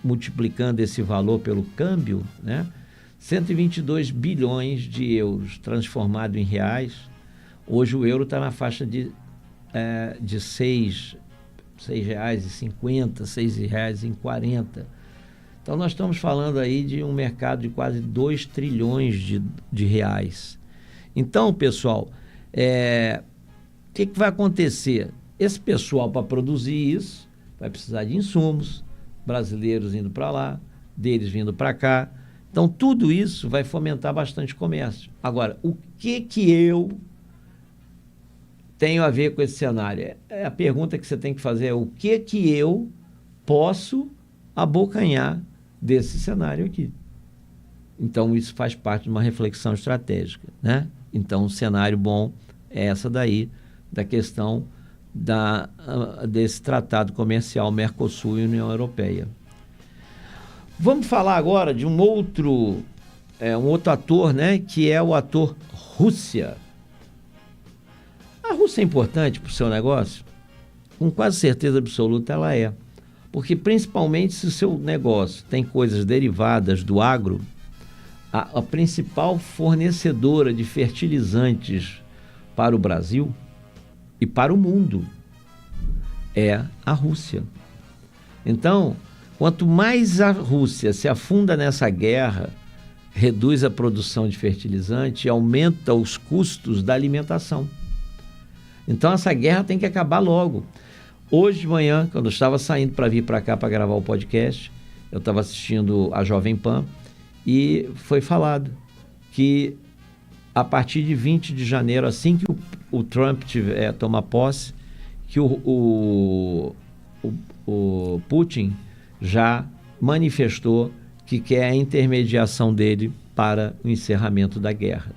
multiplicando esse valor pelo câmbio, né? 122 bilhões de euros transformado em reais. Hoje o euro está na faixa de R$6,50, R$6,40. Então nós estamos falando aí de um mercado de quase 2 trilhões de reais. Então, pessoal, o que vai acontecer? Esse pessoal, para produzir isso, vai precisar de insumos, brasileiros indo para lá, deles vindo para cá. Então, tudo isso vai fomentar bastante comércio. Agora, o que eu tenho a ver com esse cenário? A pergunta que você tem que fazer é o que eu posso abocanhar desse cenário aqui. Então, isso faz parte de uma reflexão estratégica, né? Então, um cenário bom é essa daí, da questão desse tratado comercial Mercosul e União Europeia. Vamos falar agora de um outro ator, né, que é o ator Rússia. A Rússia é importante para o seu negócio? Com quase certeza absoluta ela é. Porque principalmente se o seu negócio tem coisas derivadas do agro, a principal fornecedora de fertilizantes para o Brasil e para o mundo é a Rússia. Então, quanto mais a Rússia se afunda nessa guerra, reduz a produção de fertilizante e aumenta os custos da alimentação. Então, essa guerra tem que acabar logo. Hoje de manhã, quando eu estava saindo para vir para cá para gravar o podcast, eu estava assistindo a Jovem Pan e foi falado que a partir de 20 de janeiro, assim que o Trump tomar posse, que o Putin já manifestou que quer a intermediação dele para o encerramento da guerra,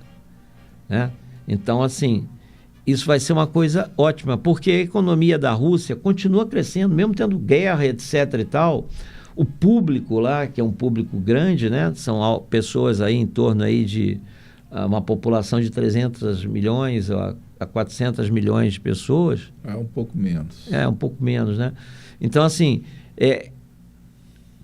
né? Então, assim, isso vai ser uma coisa ótima, porque a economia da Rússia continua crescendo, mesmo tendo guerra, etc. e tal. O público lá, que é um público grande, né? São pessoas aí em torno aí de uma população de 300 milhões a 400 milhões de pessoas. É um pouco menos. É, um pouco menos, né? Então, assim,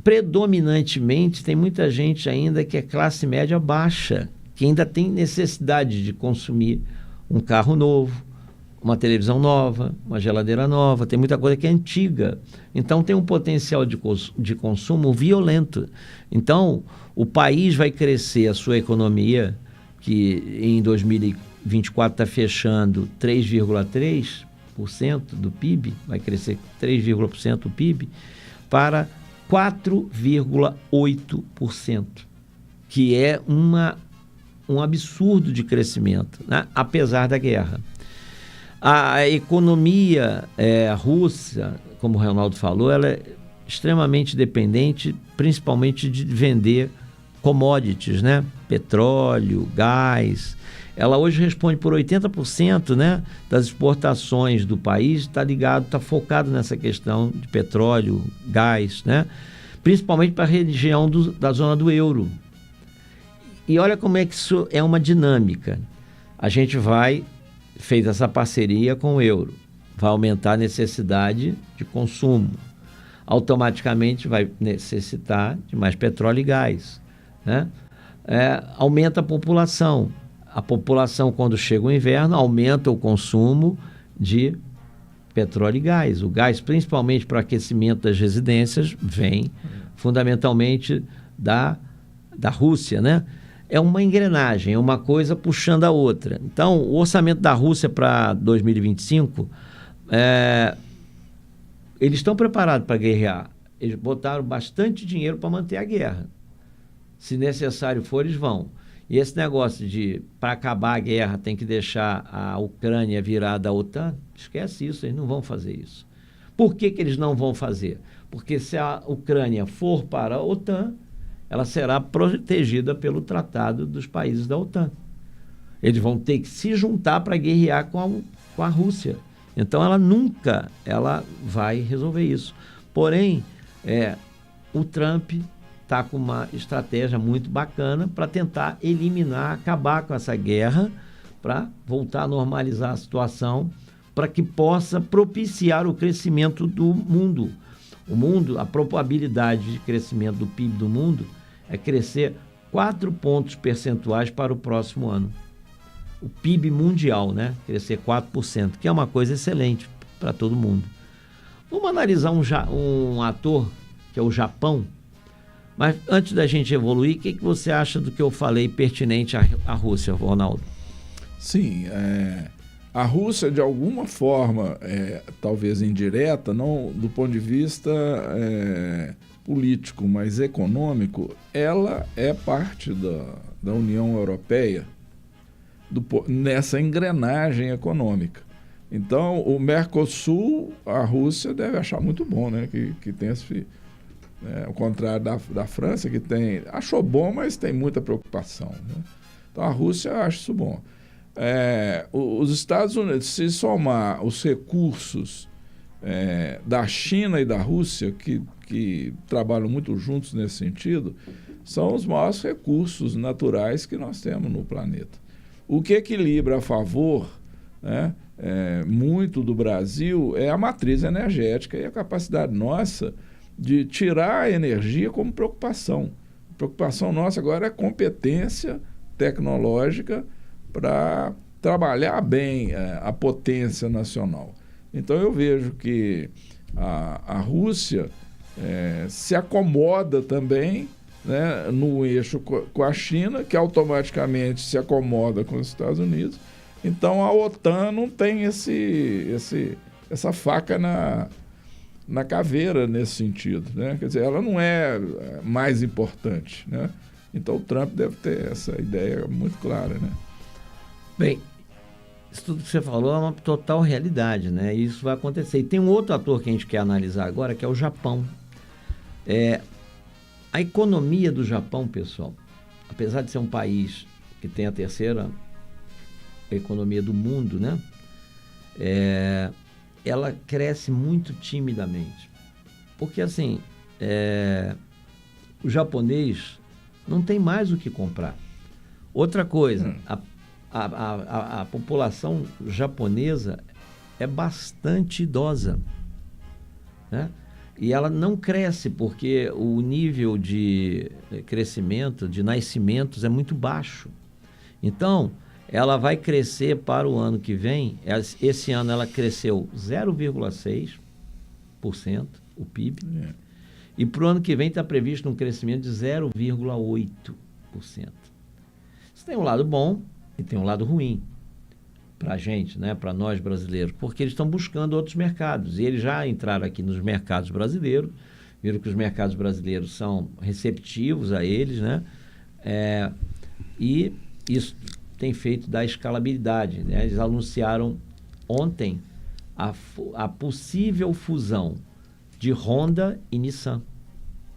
predominantemente tem muita gente ainda que é classe média baixa, que ainda tem necessidade de consumir um carro novo, uma televisão nova, uma geladeira nova, tem muita coisa que é antiga. Então tem um potencial de consumo violento. Então o país vai crescer a sua economia que em 2024 está fechando 3,3% do PIB, vai crescer 3,% do PIB, para 4,8%, que é um absurdo de crescimento, né? Apesar da guerra. A economia russa, como o Reinaldo falou, ela é extremamente dependente, principalmente de vender commodities, né? Petróleo, gás. Ela hoje responde por 80%, né, das exportações do país, está focado nessa questão de petróleo, gás, né? Principalmente para a região da zona do euro. E olha como é que isso é uma dinâmica. A gente fez essa parceria com o euro, vai aumentar a necessidade de consumo. Automaticamente vai necessitar de mais petróleo e gás, né? Aumenta a população. A população, quando chega o inverno, aumenta o consumo de petróleo e gás. O gás, principalmente para o aquecimento das residências, vem fundamentalmente da Rússia, né? É uma engrenagem, é uma coisa puxando a outra. Então, o orçamento da Rússia para 2025, eles estão preparados para guerrear. Eles botaram bastante dinheiro para manter a guerra. Se necessário for, eles vão. E esse negócio de, para acabar a guerra, tem que deixar a Ucrânia virada à OTAN, esquece isso, eles não vão fazer isso. Por que eles não vão fazer? Porque se a Ucrânia for para a OTAN, ela será protegida pelo tratado dos países da OTAN. Eles vão ter que se juntar para guerrear com a Rússia. Então, ela nunca vai resolver isso. Porém, o Trump está com uma estratégia muito bacana para tentar acabar com essa guerra, para voltar a normalizar a situação, para que possa propiciar o crescimento do mundo. O mundo, a probabilidade de crescimento do PIB do mundo é crescer 4 pontos percentuais para o próximo ano. O PIB mundial, né? Crescer 4%, que é uma coisa excelente para todo mundo. Vamos analisar um ator, que é o Japão. Mas antes da gente evoluir, o que você acha do que eu falei pertinente à Rússia, Ronaldo? Sim, a Rússia, de alguma forma, talvez indireta, não do ponto de vista político, mas econômico, ela é parte da União Europeia nessa engrenagem econômica. Então, o Mercosul, a Rússia deve achar muito bom, né, que tem esse... ao contrário da França, que achou bom, mas tem muita preocupação, né? Então, a Rússia acha isso bom. Os Estados Unidos, se somar os recursos da China e da Rússia, que trabalham muito juntos nesse sentido, são os maiores recursos naturais que nós temos no planeta. O que equilibra a favor, né, muito do Brasil é a matriz energética e a capacidade nossa de tirar a energia como preocupação. A preocupação nossa agora é competência tecnológica para trabalhar bem a potência nacional. Então, eu vejo que a Rússia se acomoda também, né, no eixo com a China, que automaticamente se acomoda com os Estados Unidos. Então, a OTAN não tem essa faca na caveira nesse sentido, né? Quer dizer, ela não é mais importante, né? Então, o Trump deve ter essa ideia muito clara, né? Bem, isso tudo que você falou é uma total realidade, né? E isso vai acontecer. E tem um outro ator que a gente quer analisar agora, que é o Japão. A economia do Japão, pessoal, apesar de ser um país que tem a terceira economia do mundo, né? Ela cresce muito timidamente. Porque, assim, o japonês não tem mais o que comprar. Outra coisa, a população japonesa é bastante idosa, né? E ela não cresce porque o nível de crescimento, de nascimentos é muito baixo. Então, ela vai crescer para o ano que vem. Esse ano ela cresceu 0,6%, o PIB. E para o ano que vem está previsto um crescimento de 0,8%. Esse tem um lado bom e tem um lado ruim para a gente, né? Para nós brasileiros, porque eles estão buscando outros mercados. E eles já entraram aqui nos mercados brasileiros, viram que os mercados brasileiros são receptivos a eles, né? E isso tem feito da escalabilidade, né? Eles anunciaram ontem a possível fusão de Honda e Nissan.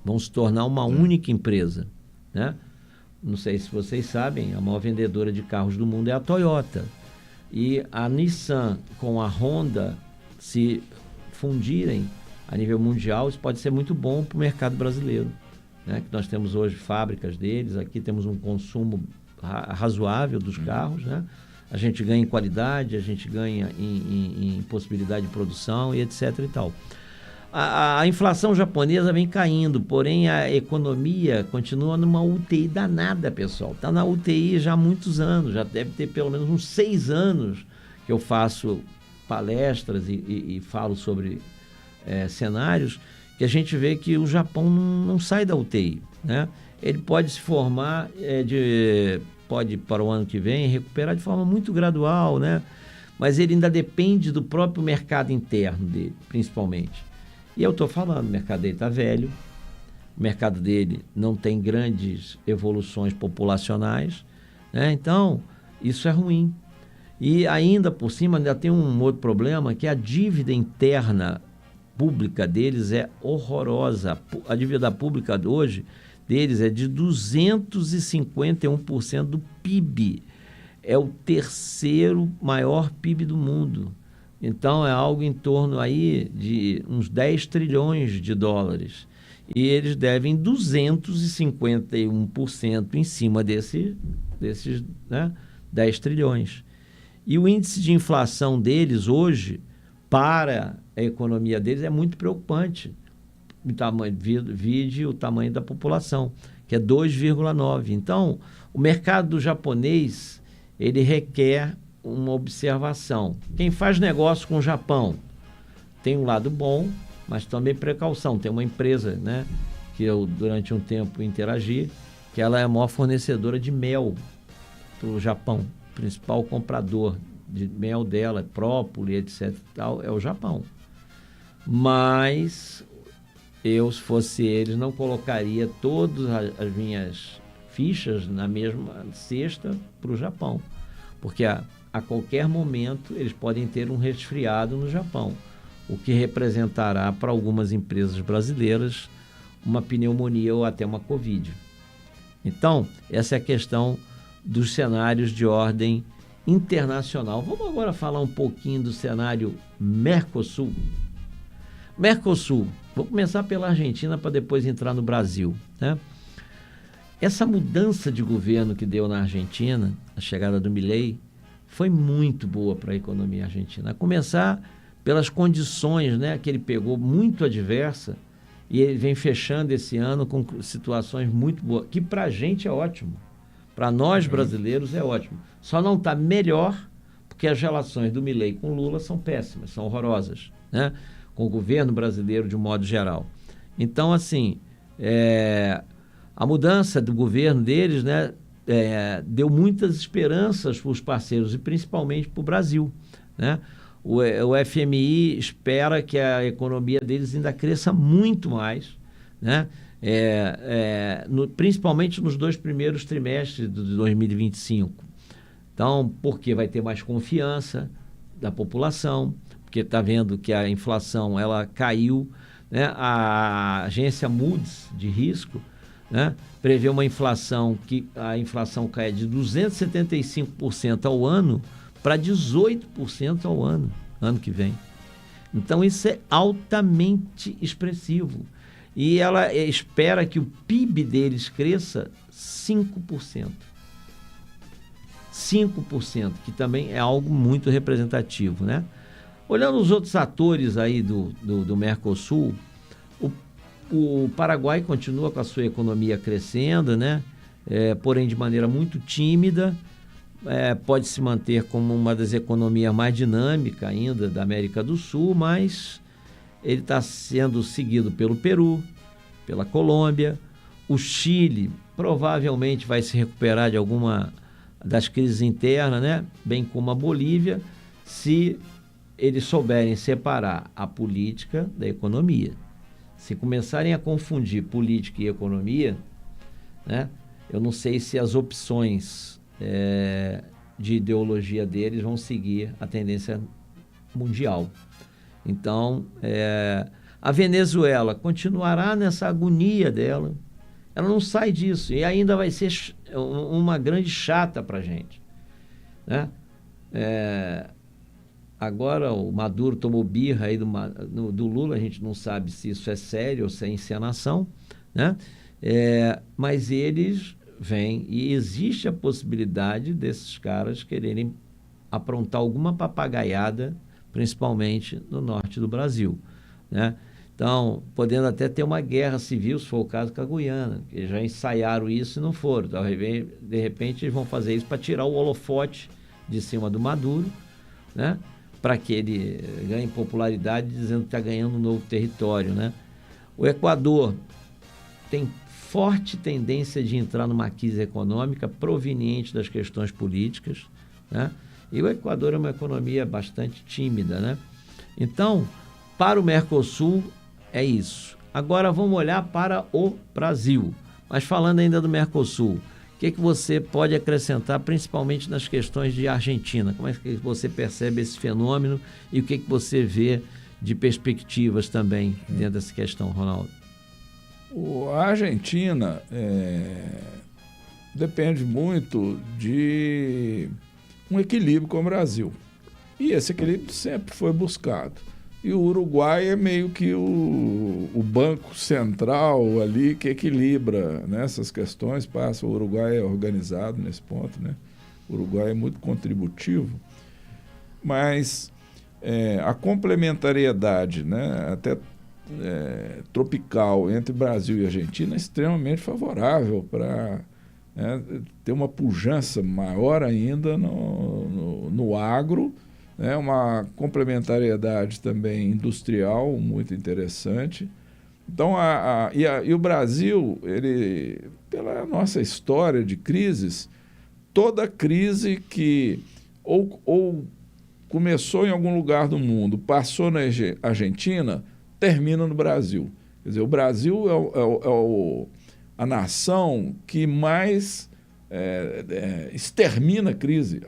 Vão se tornar uma única empresa, né? Não sei se vocês sabem, a maior vendedora de carros do mundo é a Toyota. E a Nissan com a Honda se fundirem a nível mundial, isso pode ser muito bom para o mercado brasileiro, né? Que nós temos hoje fábricas deles, aqui temos um consumo razoável dos carros, né? A gente ganha em qualidade, a gente ganha em possibilidade de produção e etc. e tal. A inflação japonesa vem caindo, porém a economia continua numa UTI danada, pessoal. Está na UTI já há muitos anos, já deve ter pelo menos uns 6 anos que eu faço palestras e falo sobre cenários, que a gente vê que o Japão não sai da UTI, né? Ele pode se formar, pode para o ano que vem recuperar de forma muito gradual, né? Mas ele ainda depende do próprio mercado interno dele, principalmente. E eu estou falando, o mercado dele está velho, o mercado dele não tem grandes evoluções populacionais, né? Então, isso é ruim. E ainda por cima, ainda tem um outro problema, que a dívida interna pública deles é horrorosa. A dívida pública de hoje deles é de 251% do PIB. É o terceiro maior PIB do mundo. Então, é algo em torno aí de uns 10 trilhões de dólares. E eles devem 251% em cima desses, né, 10 trilhões. E o índice de inflação deles hoje, para a economia deles, é muito preocupante. Vide o tamanho da população, que é 2,9. Então, o mercado japonês, ele requer uma observação. Quem faz negócio com o Japão tem um lado bom, mas também precaução. Tem uma empresa, né, que eu durante um tempo interagi, que ela é a maior fornecedora de mel para o Japão. O principal comprador de mel dela, própolis, etc. Tal, é o Japão. Mas eu, se fosse eles, não colocaria todas as minhas fichas na mesma cesta para o Japão, porque a qualquer momento eles podem ter um resfriado no Japão, o que representará para algumas empresas brasileiras uma pneumonia ou até uma Covid. Então, essa é a questão dos cenários de ordem internacional. Vamos agora falar um pouquinho do cenário Mercosul. Mercosul, vou começar pela Argentina para depois entrar no Brasil, né? Essa mudança de governo que deu na Argentina, a chegada do Milei, foi muito boa para a economia argentina. A começar pelas condições, né, que ele pegou muito adversa, e ele vem fechando esse ano com situações muito boas, que para a gente é ótimo. Para nós brasileiros é ótimo. Só não está melhor porque as relações do Milei com Lula são péssimas, são horrorosas, né? Com o governo brasileiro de um modo geral. Então, assim, a mudança do governo deles, né, deu muitas esperanças para os parceiros e principalmente para o Brasil, né? O FMI espera que a economia deles ainda cresça muito mais, né? Principalmente nos 2 primeiros trimestres de 2025. Então, porque vai ter mais confiança da população, porque está vendo que a inflação ela caiu, né? A agência Moody's de risco, né, prevê uma inflação que a inflação cai de 275% ao ano para 18% ao ano que vem. Então, isso é altamente expressivo. E ela espera que o PIB deles cresça 5%. 5%, que também é algo muito representativo, né? Olhando os outros atores aí do Mercosul, o Paraguai continua com a sua economia crescendo, né? Porém de maneira muito tímida, pode se manter como uma das economias mais dinâmicas ainda da América do Sul, mas ele está sendo seguido pelo Peru, pela Colômbia. O Chile provavelmente vai se recuperar de alguma das crises internas, né? Bem como a Bolívia, se eles souberem separar a política da economia. Se começarem a confundir política e economia, né? Eu não sei se as opções de ideologia deles vão seguir a tendência mundial. Então, a Venezuela continuará nessa agonia dela. Ela não sai disso e ainda vai ser uma grande chata para a gente, né? Agora o Maduro tomou birra aí do Lula, a gente não sabe se isso é sério ou se é encenação, né? Mas eles vêm e existe a possibilidade desses caras quererem aprontar alguma papagaiada, principalmente no norte do Brasil, né? Então, podendo até ter uma guerra civil, se for o caso, com a Guiana, que já ensaiaram isso e não foram. Então, de repente, eles vão fazer isso para tirar o holofote de cima do Maduro, né? Para que ele ganhe popularidade dizendo que está ganhando um novo território, né? O Equador tem forte tendência de entrar numa crise econômica proveniente das questões políticas, né? E o Equador é uma economia bastante tímida, né? Então, para o Mercosul, é isso. Agora vamos olhar para o Brasil. Mas falando ainda do Mercosul, o que você pode acrescentar, principalmente nas questões de Argentina? Como é que você percebe esse fenômeno e o que você vê de perspectivas também dentro dessa questão, Ronaldo? A Argentina depende muito de um equilíbrio com o Brasil. E esse equilíbrio sempre foi buscado. E o Uruguai é meio que o banco central ali que equilibra nessas questões. O Uruguai é organizado nesse ponto, né? O Uruguai é muito contributivo. Mas a complementariedade, né, até tropical entre Brasil e Argentina é extremamente favorável para ter uma pujança maior ainda no agro, né, uma complementariedade também industrial muito interessante. Então, e o Brasil, pela nossa história de crises, toda crise que ou começou em algum lugar do mundo, passou na Argentina, termina no Brasil. Quer dizer, o Brasil a nação que mais extermina a crise.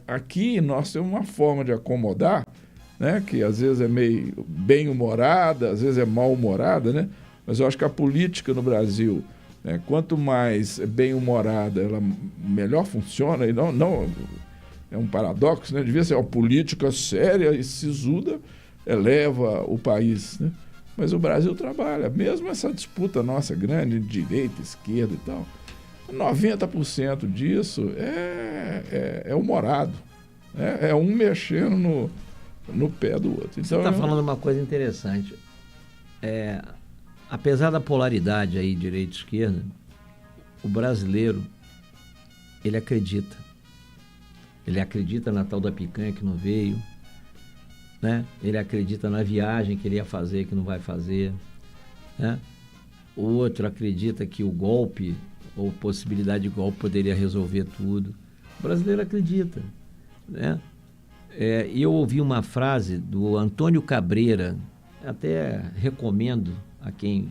Aqui nós temos uma forma de acomodar, né, que às vezes é meio bem-humorada, às vezes é mal-humorada, né? Mas eu acho que a política no Brasil, quanto mais bem-humorada, ela melhor funciona. E não é um paradoxo, né? Devia ser uma política séria e sisuda, eleva o país, né? Mas o Brasil trabalha, mesmo essa disputa nossa grande, de direita, esquerda e tal, 90% disso é humorado, né? É um mexendo no pé do outro. Então, você está falando uma coisa interessante. Apesar da polaridade aí, direita e esquerda, o brasileiro, ele acredita. Ele acredita na tal da picanha que não veio, né? Ele acredita na viagem que ele ia fazer, que não vai fazer, né? O outro acredita que o golpe, ou possibilidade de golpe, poderia resolver tudo. O brasileiro acredita, né? E eu ouvi uma frase do Antônio Cabreira, até recomendo a quem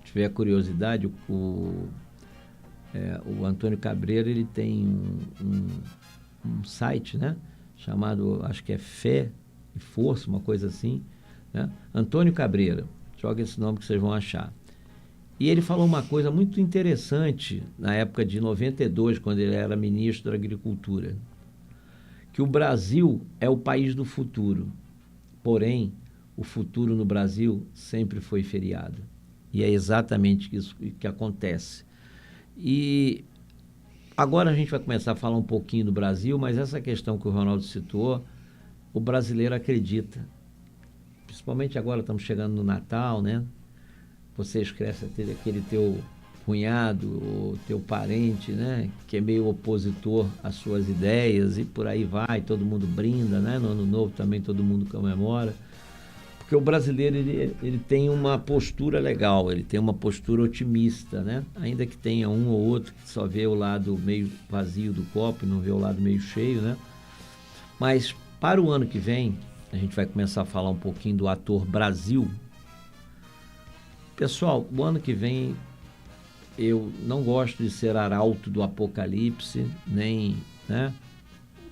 tiver curiosidade. O Antônio Cabreira, ele tem um site, né, chamado, acho que é Fé e Força, uma coisa assim, né? Antônio Cabreira, joga esse nome que vocês vão achar. E ele falou uma coisa muito interessante na época de 92, quando ele era ministro da Agricultura, que o Brasil é o país do futuro, porém, o futuro no Brasil sempre foi feriado. E é exatamente isso que acontece. E agora a gente vai começar a falar um pouquinho do Brasil, mas essa questão que o Ronaldo citou, o brasileiro acredita. Principalmente agora, estamos chegando no Natal, né? Você esquece aquele teu cunhado ou teu parente, né, que é meio opositor às suas ideias, e por aí vai, todo mundo brinda, né? No Ano Novo também todo mundo comemora. Porque o brasileiro ele tem uma postura legal, ele tem uma postura otimista, né? Ainda que tenha um ou outro que só vê o lado meio vazio do copo e não vê o lado meio cheio, né? Mas para o ano que vem, a gente vai começar a falar um pouquinho do ator Brasil. Pessoal, o ano que vem eu não gosto de ser arauto do apocalipse, nem, né,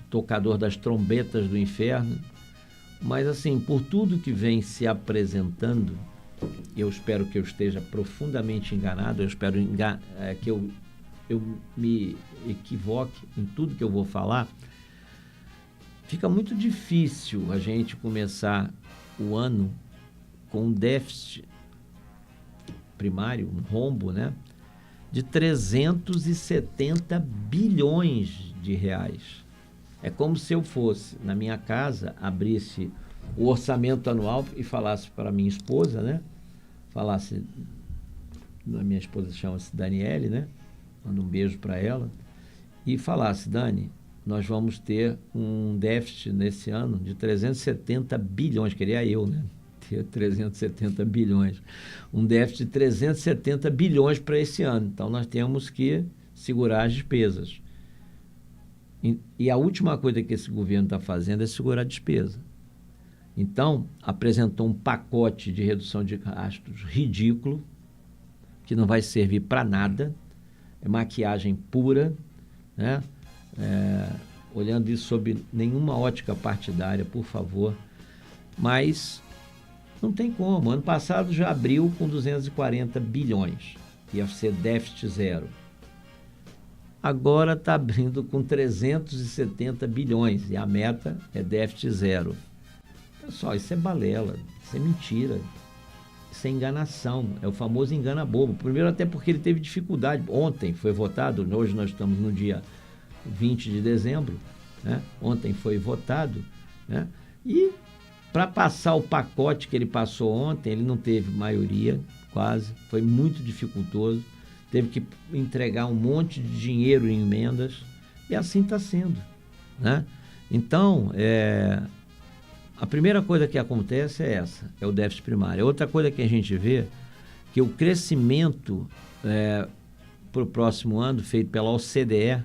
tocador das trombetas do inferno. Mas, assim, por tudo que vem se apresentando, eu espero que eu esteja profundamente enganado, eu espero que eu me equivoque em tudo que eu vou falar. Fica muito difícil a gente começar o ano com um déficit primário, um rombo, né, de 370 bilhões de reais. É como se eu fosse, na minha casa, abrisse o orçamento anual e falasse para minha esposa, né? Falasse, a minha esposa chama-se Daniele, né? Manda um beijo para ela. E falasse, Dani, nós vamos ter um déficit nesse ano de 370 bilhões, queria eu, né? Ter 370 bilhões. Um déficit de 370 bilhões para esse ano. Então, nós temos que segurar as despesas. E a última coisa que esse governo está fazendo é segurar a despesa. Então, apresentou um pacote de redução de gastos ridículo, que não vai servir para nada, é maquiagem pura, né? Olhando isso sob nenhuma ótica partidária, por favor. Mas não tem como. Ano passado já abriu com 240 bilhões, ia ser déficit zero. Agora está abrindo com 370 bilhões e a meta é déficit zero. Pessoal, isso é balela, isso é mentira, isso é enganação, é o famoso engana bobo. Primeiro até porque ele teve dificuldade, ontem foi votado, hoje nós estamos no dia 20 de dezembro, né? Ontem foi votado, né? E para passar o pacote que ele passou ontem, ele não teve maioria, quase, foi muito dificultoso. Teve que entregar um monte de dinheiro em emendas, e assim está sendo, né? Então, a primeira coisa que acontece é essa, é o déficit primário. Outra coisa que a gente vê, que o crescimento para o próximo ano, feito pela OCDE,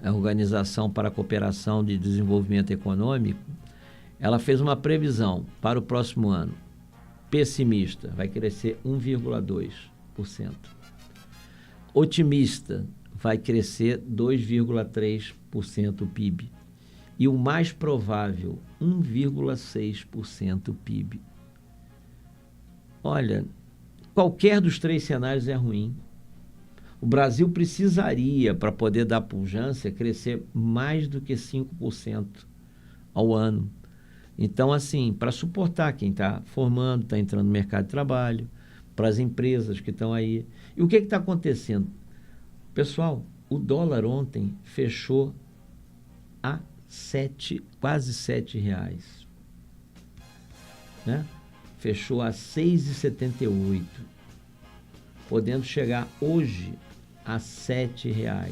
a Organização para a Cooperação de Desenvolvimento Econômico, ela fez uma previsão para o próximo ano, pessimista, vai crescer 1,2%. Otimista, vai crescer 2,3% o PIB. E o mais provável, 1,6% o PIB. Olha, qualquer dos três cenários é ruim. O Brasil precisaria, para poder dar pujança, crescer mais do que 5% ao ano. Então, assim, para suportar quem está formando, está entrando no mercado de trabalho, para as empresas que estão aí. E o que está acontecendo? Pessoal, o dólar ontem fechou a quase R$7, né? Fechou a 6,78, podendo chegar hoje a R$7.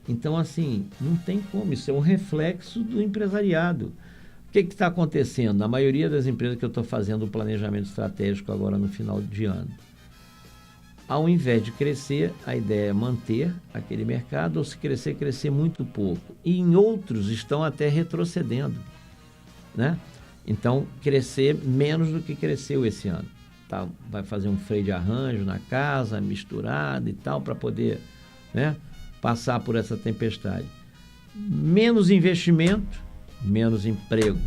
Então, assim, não tem como, isso é um reflexo do empresariado. O que está acontecendo? Na maioria das empresas que eu estou fazendo o planejamento estratégico agora no final de ano, ao invés de crescer, a ideia é manter aquele mercado, ou se crescer, crescer muito pouco. E em outros estão até retrocedendo, né? Então, crescer menos do que cresceu esse ano. Tá? Vai fazer um freio de arranjo na casa, misturado e tal, para poder, né, passar por essa tempestade. Menos investimento, menos emprego.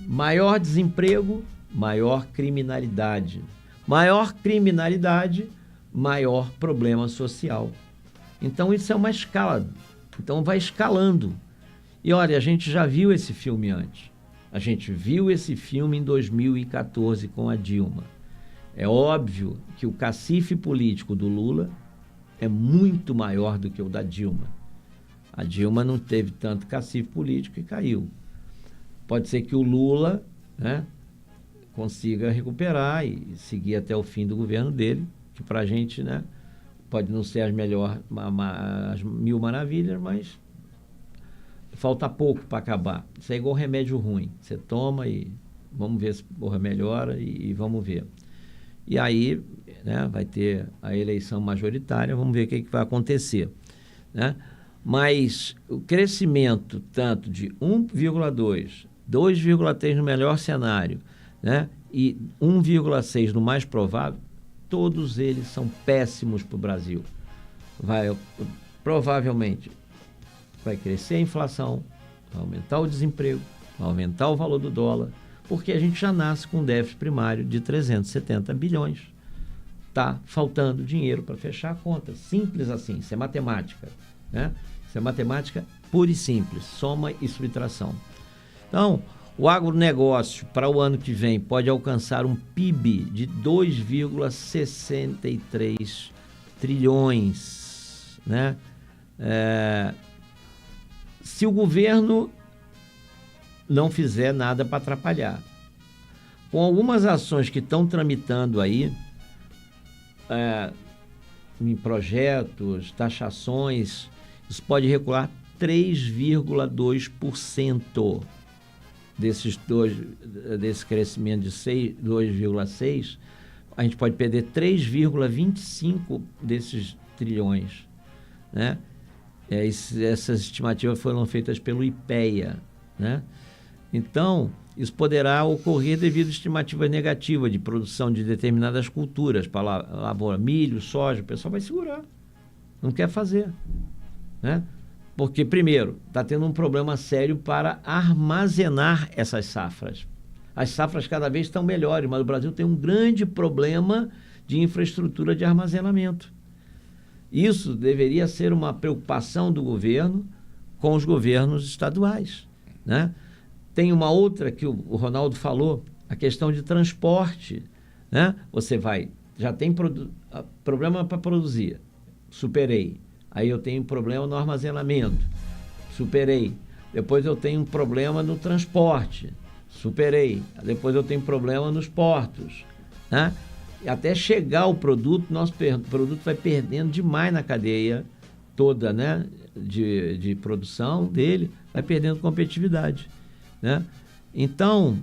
Maior desemprego, maior criminalidade. Maior criminalidade, maior problema social. Então, isso é uma escala. Então, vai escalando. E olha, a gente já viu esse filme antes. A gente viu esse filme em 2014 com a Dilma. É óbvio que o cacife político do Lula é muito maior do que o da Dilma. A Dilma não teve tanto cacife político e caiu. Pode ser que o Lula, né, consiga recuperar e seguir até o fim do governo dele, que para a gente, né, pode não ser as mil maravilhas, mas falta pouco para acabar. Isso é igual remédio ruim. Você toma e vamos ver se porra melhora e vamos ver. E aí, né, vai ter a eleição majoritária, vamos ver o que vai acontecer, né? Mas o crescimento tanto de 1,2, 2,3 no melhor cenário, né, e 1,6 no mais provável, todos eles são péssimos para o Brasil. Provavelmente vai crescer a inflação, vai aumentar o desemprego, vai aumentar o valor do dólar, porque a gente já nasce com um déficit primário de 370 bilhões. Está faltando dinheiro para fechar a conta. Simples assim, isso é matemática, né? Isso é matemática pura e simples, soma e subtração. Então, o agronegócio para o ano que vem pode alcançar um PIB de 2,63 trilhões, né? Se o governo não fizer nada para atrapalhar. Com algumas ações que estão tramitando aí, em projetos, taxações, isso pode recuar 3,2% desse crescimento de 2,6%, a gente pode perder 3,25% desses trilhões, né? Essas estimativas foram feitas pelo IPEA, né? Então, isso poderá ocorrer devido a estimativas negativas de produção de determinadas culturas, para lavoura, milho, soja, o pessoal vai segurar, não quer fazer, né? Porque, primeiro, está tendo um problema sério para armazenar essas safras. As safras cada vez estão melhores, mas o Brasil tem um grande problema de infraestrutura de armazenamento. Isso deveria ser uma preocupação do governo com os governos estaduais, né? Tem uma outra que o Ronaldo falou, a questão de transporte, né? Você já tem problema para produzir, superei. Aí eu tenho problema no armazenamento, superei. Depois eu tenho um problema no transporte, superei. Depois eu tenho problema nos portos, né? E até chegar o produto, nosso produto vai perdendo demais na cadeia toda, né, de produção dele, vai perdendo competitividade, né? Então,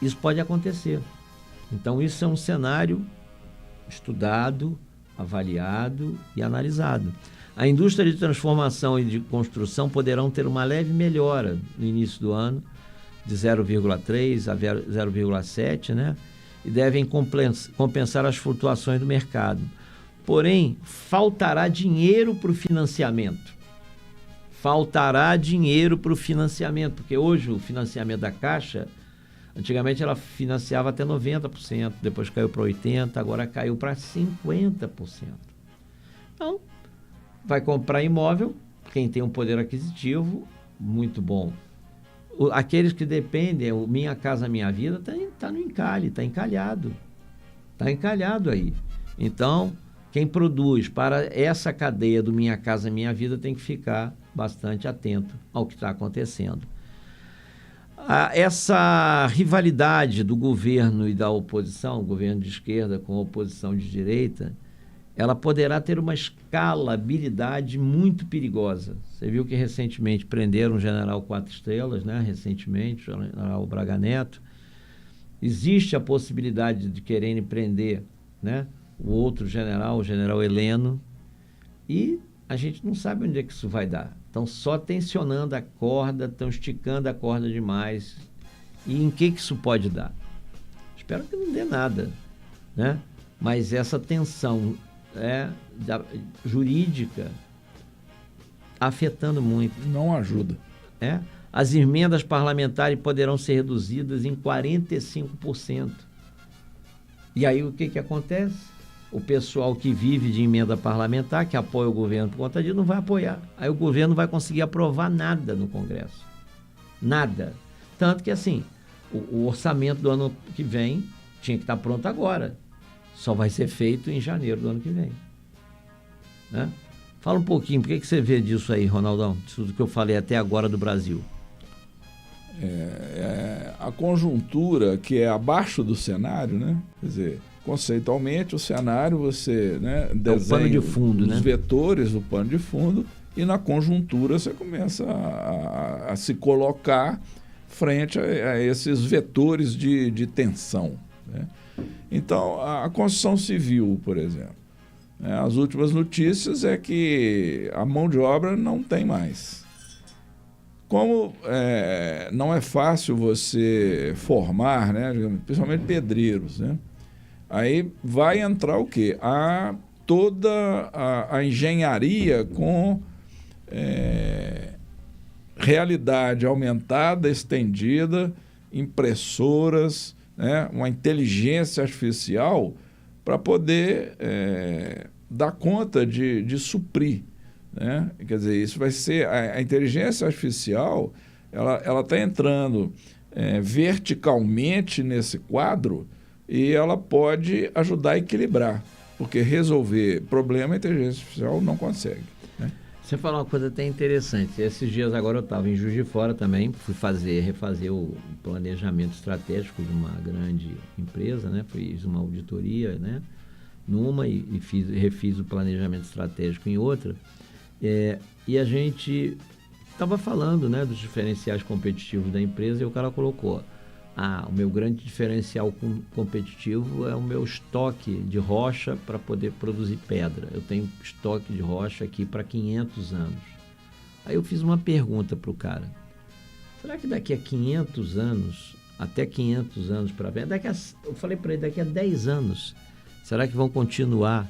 isso pode acontecer. Então, isso é um cenário estudado, avaliado e analisado. A indústria de transformação e de construção poderão ter uma leve melhora no início do ano, de 0,3 a 0,7, né? E devem compensar as flutuações do mercado. Porém, faltará dinheiro para o financiamento. Faltará dinheiro para o financiamento, porque hoje o financiamento da Caixa, antigamente ela financiava até 90%, depois caiu para 80%, agora caiu para 50%. Então, vai comprar imóvel, quem tem um poder aquisitivo, muito bom. Aqueles que dependem, o Minha Casa Minha Vida, está no encalhe, está encalhado. Está encalhado aí. Então, quem produz para essa cadeia do Minha Casa Minha Vida tem que ficar bastante atento ao que está acontecendo. Essa rivalidade do governo e da oposição, o governo de esquerda com a oposição de direita, ela poderá ter uma escalabilidade muito perigosa. Você viu que recentemente prenderam um general 4 estrelas, né? Recentemente, o general Braga Neto. Existe a possibilidade de quererem prender, né, o outro general, o general Heleno, e a gente não sabe onde é que isso vai dar. Estão só tensionando a corda, estão esticando a corda demais. E em que isso pode dar? Espero que não dê nada, né? Mas essa tensão jurídica afetando muito. Não ajuda. As emendas parlamentares poderão ser reduzidas em 45%. E aí o que acontece? O pessoal que vive de emenda parlamentar, que apoia o governo por conta disso, não vai apoiar. Aí o governo não vai conseguir aprovar nada no Congresso. Nada. Tanto que, assim, o orçamento do ano que vem tinha que estar pronto agora. Só vai ser feito em janeiro do ano que vem, né? Fala um pouquinho, por que você vê disso aí, Ronaldão? Tudo que eu falei até agora do Brasil. A conjuntura que é abaixo do cenário, né? Quer dizer, conceitualmente, o cenário você, né, desenha o pano de fundo, os né? vetores do pano de fundo, e na conjuntura você começa a se colocar frente a esses vetores de tensão, né? Então, a construção civil, por exemplo, as últimas notícias é que a mão de obra não tem mais. Como não é fácil você formar, né, principalmente pedreiros, né? Aí vai entrar o quê? Toda a engenharia com realidade aumentada, estendida, impressoras, né, uma inteligência artificial para poder dar conta de suprir, né? Quer dizer, isso vai ser... A inteligência artificial, ela está entrando verticalmente nesse quadro e ela pode ajudar a equilibrar, porque resolver problema a inteligência artificial não consegue, né? Você falou uma coisa até interessante. Esses dias agora eu estava em Juiz de Fora também, fui refazer o planejamento estratégico de uma grande empresa, né? Fiz uma auditoria, né, numa e refiz o planejamento estratégico em outra. E a gente estava falando, né, dos diferenciais competitivos da empresa e o cara colocou: o meu grande diferencial competitivo é o meu estoque de rocha para poder produzir pedra. Eu tenho estoque de rocha aqui para 500 anos. Aí eu fiz uma pergunta para o cara: será que daqui a 500 anos, até 500 anos para frente, eu falei para ele, daqui a 10 anos, será que vão continuar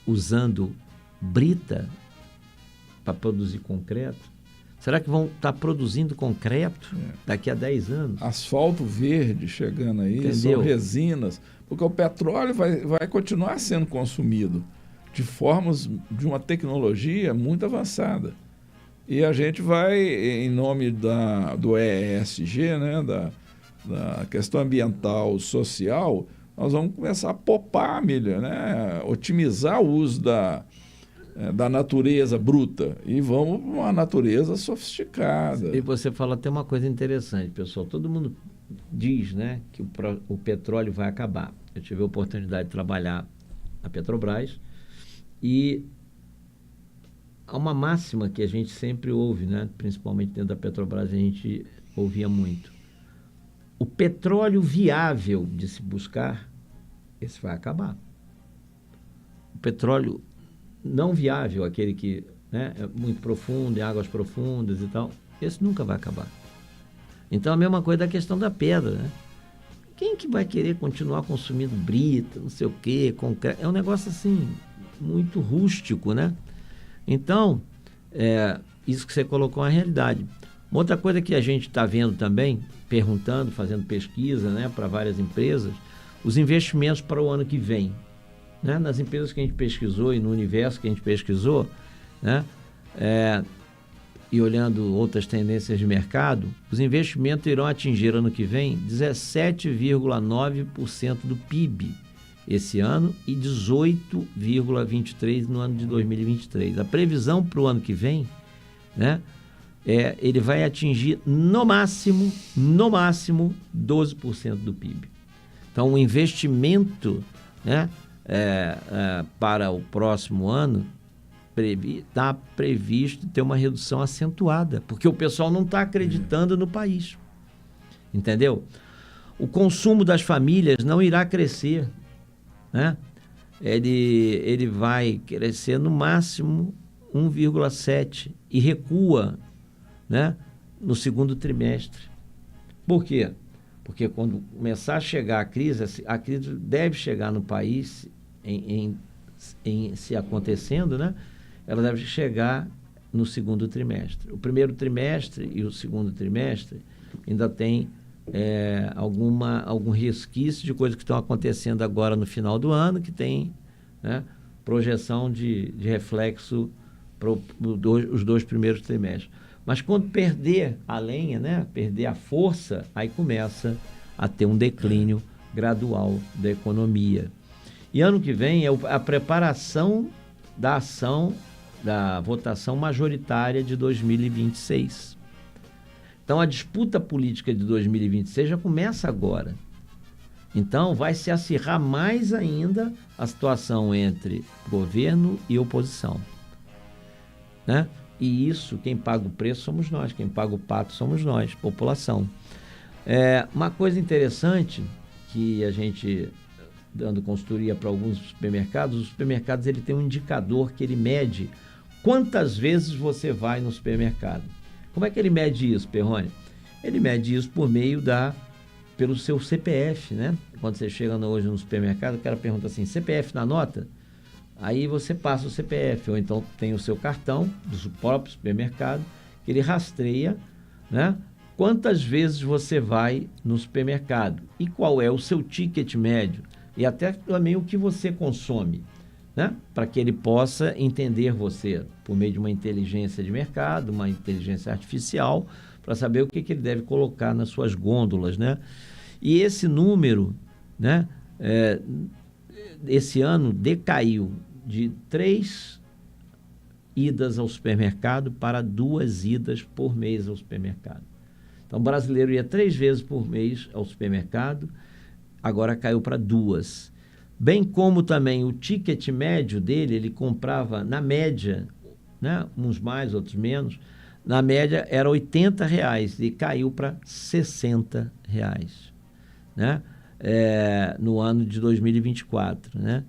usando brita para produzir concreto? Será que vão estar produzindo concreto daqui a 10 anos? Asfalto verde chegando aí, entendeu? São resinas, porque o petróleo vai continuar sendo consumido de uma tecnologia muito avançada. E a gente vai, em nome do ESG, né, da questão ambiental, social, nós vamos começar a poupar a milha, né, otimizar o uso da natureza bruta e vamos para uma natureza sofisticada. E você fala até uma coisa interessante, pessoal. Todo mundo diz, né, que o petróleo vai acabar. Eu tive a oportunidade de trabalhar na Petrobras e há uma máxima que a gente sempre ouve, né, principalmente dentro da Petrobras, a gente ouvia muito: o petróleo viável de se buscar, esse vai acabar. O petróleo não viável, aquele que, né, é muito profundo, em águas profundas e tal, esse nunca vai acabar. Então, a mesma coisa da questão da pedra, né? Quem que vai querer continuar consumindo brita, não sei o quê, concreto? É um negócio, assim, muito rústico, né? Então, isso que você colocou é uma realidade. Uma outra coisa que a gente está vendo também, perguntando, fazendo pesquisa, né, para várias empresas, os investimentos para o ano que vem, né? Nas empresas que a gente pesquisou e no universo que a gente pesquisou, né, e olhando outras tendências de mercado, os investimentos irão atingir ano que vem 17,9% do PIB esse ano e 18,23% no ano de 2023. A previsão para o ano que vem, né, ele vai atingir no máximo 12% do PIB. Então, o investimento, né, para o próximo ano está previsto ter uma redução acentuada, porque o pessoal não está acreditando no país, entendeu? O consumo das famílias não irá crescer, né? Ele vai crescer no máximo 1,7% e recua, né, no segundo trimestre. Por quê? Porque quando começar a chegar a crise deve chegar no país em se acontecendo, né? Ela deve chegar no segundo trimestre. O primeiro trimestre e o segundo trimestre ainda tem algum resquício de coisas que estão acontecendo agora no final do ano, que tem, né, projeção de reflexo para os 2 primeiros trimestres. Mas quando perder a lenha, né, perder a força, aí começa a ter um declínio gradual da economia. E ano que vem é a preparação da ação da votação majoritária de 2026. Então, a disputa política de 2026 já começa agora. Então, vai se acirrar mais ainda a situação entre governo e oposição, né? E isso, quem paga o preço somos nós, quem paga o pato somos nós, população. Uma coisa interessante que a gente, dando consultoria para alguns supermercados, os supermercados ele tem um indicador que ele mede quantas vezes você vai no supermercado. Como é que ele mede isso, Perrone? Ele mede isso pelo seu CPF, né? Quando você chega hoje no supermercado, o cara pergunta assim, CPF na nota? Aí você passa o CPF, ou então tem o seu cartão do próprio supermercado, que ele rastreia, né? Quantas vezes você vai no supermercado e qual é o seu ticket médio e até também o que você consome, né? Para que ele possa entender você por meio de uma inteligência de mercado, uma inteligência artificial, para saber o que ele deve colocar nas suas gôndolas, né? E esse número, né, esse ano decaiu de 3 idas ao supermercado para 2 idas por mês ao supermercado. Então, o brasileiro ia 3 vezes por mês ao supermercado, agora caiu para 2. Bem como também o ticket médio dele, ele comprava na média, né, uns mais, outros menos, na média era R$80 e caiu para R$60, né? No ano de 2024, né?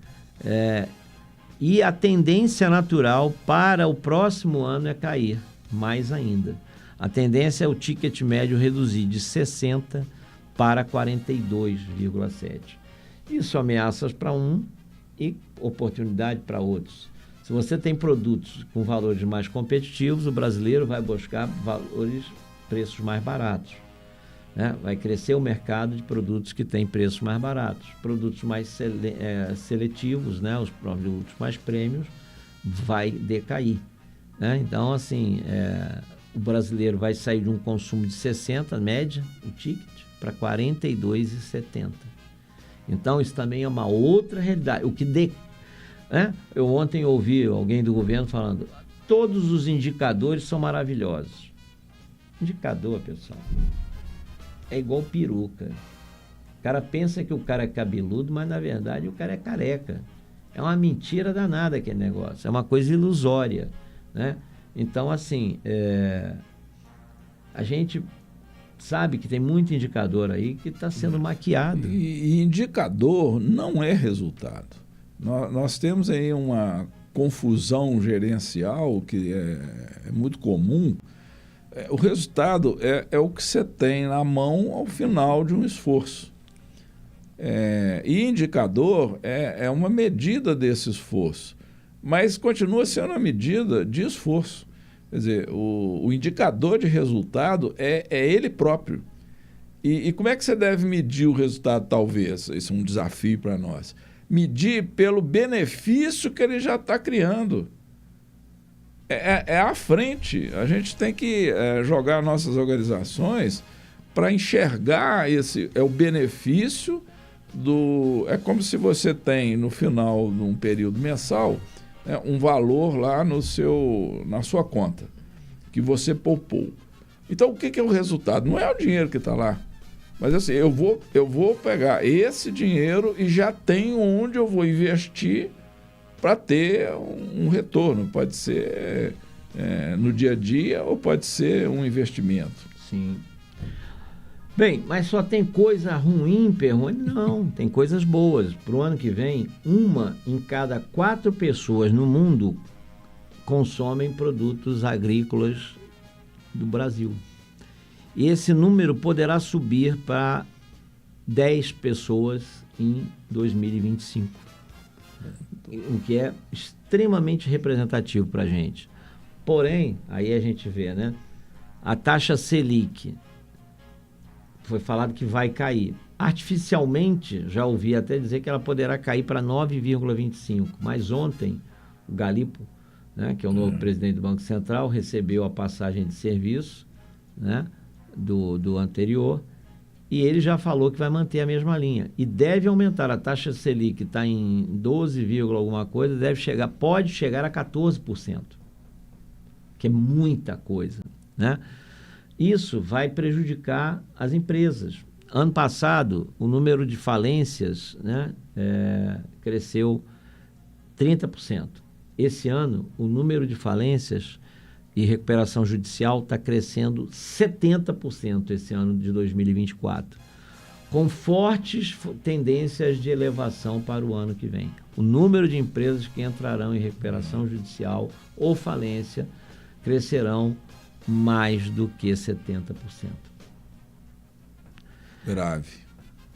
E a tendência natural para o próximo ano é cair mais ainda. A tendência é o ticket médio reduzir de 60 para 42,7. Isso ameaças para um e oportunidade para outros. Se você tem produtos com valores mais competitivos, o brasileiro vai buscar preços mais baratos, né? Vai crescer o mercado de produtos que têm preços mais baratos. Produtos mais seletivos, né? Os produtos mais premiums, vai decair, né? Então, assim, o brasileiro vai sair de um consumo de 60, média, o ticket, para 42,70. Então, isso também é uma outra realidade. Eu ontem ouvi alguém do governo falando, todos os indicadores são maravilhosos. Indicador, pessoal, é igual peruca. O cara pensa que o cara é cabeludo, mas na verdade o cara é careca. É uma mentira danada aquele negócio, é uma coisa ilusória, né? Então, assim, a gente sabe que tem muito indicador aí que está sendo maquiado. E indicador não é resultado. Nós temos aí uma confusão gerencial que é muito comum. O resultado é o que você tem na mão ao final de um esforço. E indicador é uma medida desse esforço, mas continua sendo uma medida de esforço. Quer dizer, o indicador de resultado é ele próprio. E como é que você deve medir o resultado, talvez? Isso é um desafio para nós. Medir pelo benefício que ele já está criando. É à frente. A gente tem que jogar nossas organizações para enxergar o benefício do... É como se você tem, no final de um período mensal, um valor lá na sua conta, que você poupou. Então, o que é o resultado? Não é o dinheiro que está lá. Mas assim, eu vou pegar esse dinheiro e já tenho onde eu vou investir para ter um retorno. Pode ser no dia a dia ou pode ser um investimento. Sim. Bem, mas só tem coisa ruim, Perrone? Não, tem coisas boas. Para o ano que vem, 1 em cada 4 pessoas no mundo consomem produtos agrícolas do Brasil. E esse número poderá subir para 10 pessoas em 2025, o que é extremamente representativo para a gente. Porém, aí a gente vê, né? A taxa Selic, foi falado que vai cair. Artificialmente, já ouvi até dizer que ela poderá cair para 9,25. Mas ontem, o Galipo, né, que é o novo presidente do Banco Central, recebeu a passagem de serviço, né, do anterior, e ele já falou que vai manter a mesma linha. E deve aumentar. A taxa Selic está em 12, alguma coisa, pode chegar a 14%, que é muita coisa, né? Isso vai prejudicar as empresas. Ano passado, o número de falências, né, cresceu 30%. Esse ano, o número de falências e recuperação judicial está crescendo 70% esse ano de 2024, com fortes tendências de elevação para o ano que vem. O número de empresas que entrarão em recuperação judicial ou falência crescerão mais do que 70%. Grave.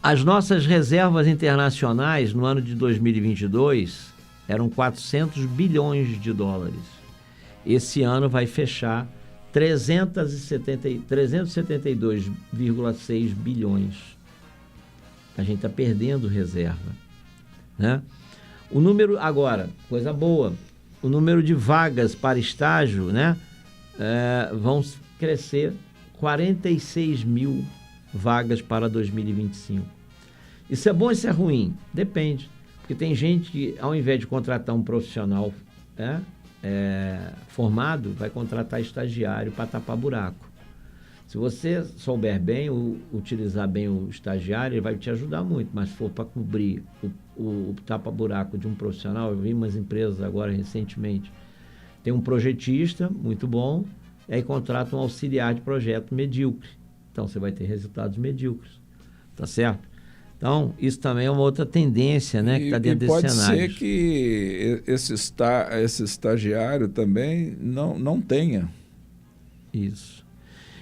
As nossas reservas internacionais no ano de 2022 eram 400 bilhões de dólares. Esse ano vai fechar 372,6 bilhões. A gente está perdendo reserva, né? O número, agora, coisa boa, o número de vagas para estágio, né, vão crescer 46 mil vagas para 2025. Isso é bom ou isso é ruim? Depende. Porque tem gente que, ao invés de contratar um profissional formado, vai contratar estagiário para tapar buraco. Se você souber bem, utilizar bem o estagiário, ele vai te ajudar muito, mas se for para cobrir o tapa-buraco de um profissional, eu vi umas empresas agora recentemente, tem um projetista muito bom, e aí contrata um auxiliar de projeto medíocre. Então, você vai ter resultados medíocres, tá certo? Então, isso também é uma outra tendência, né, que está dentro desse cenário. Pode ser que esse estagiário também não tenha. Isso.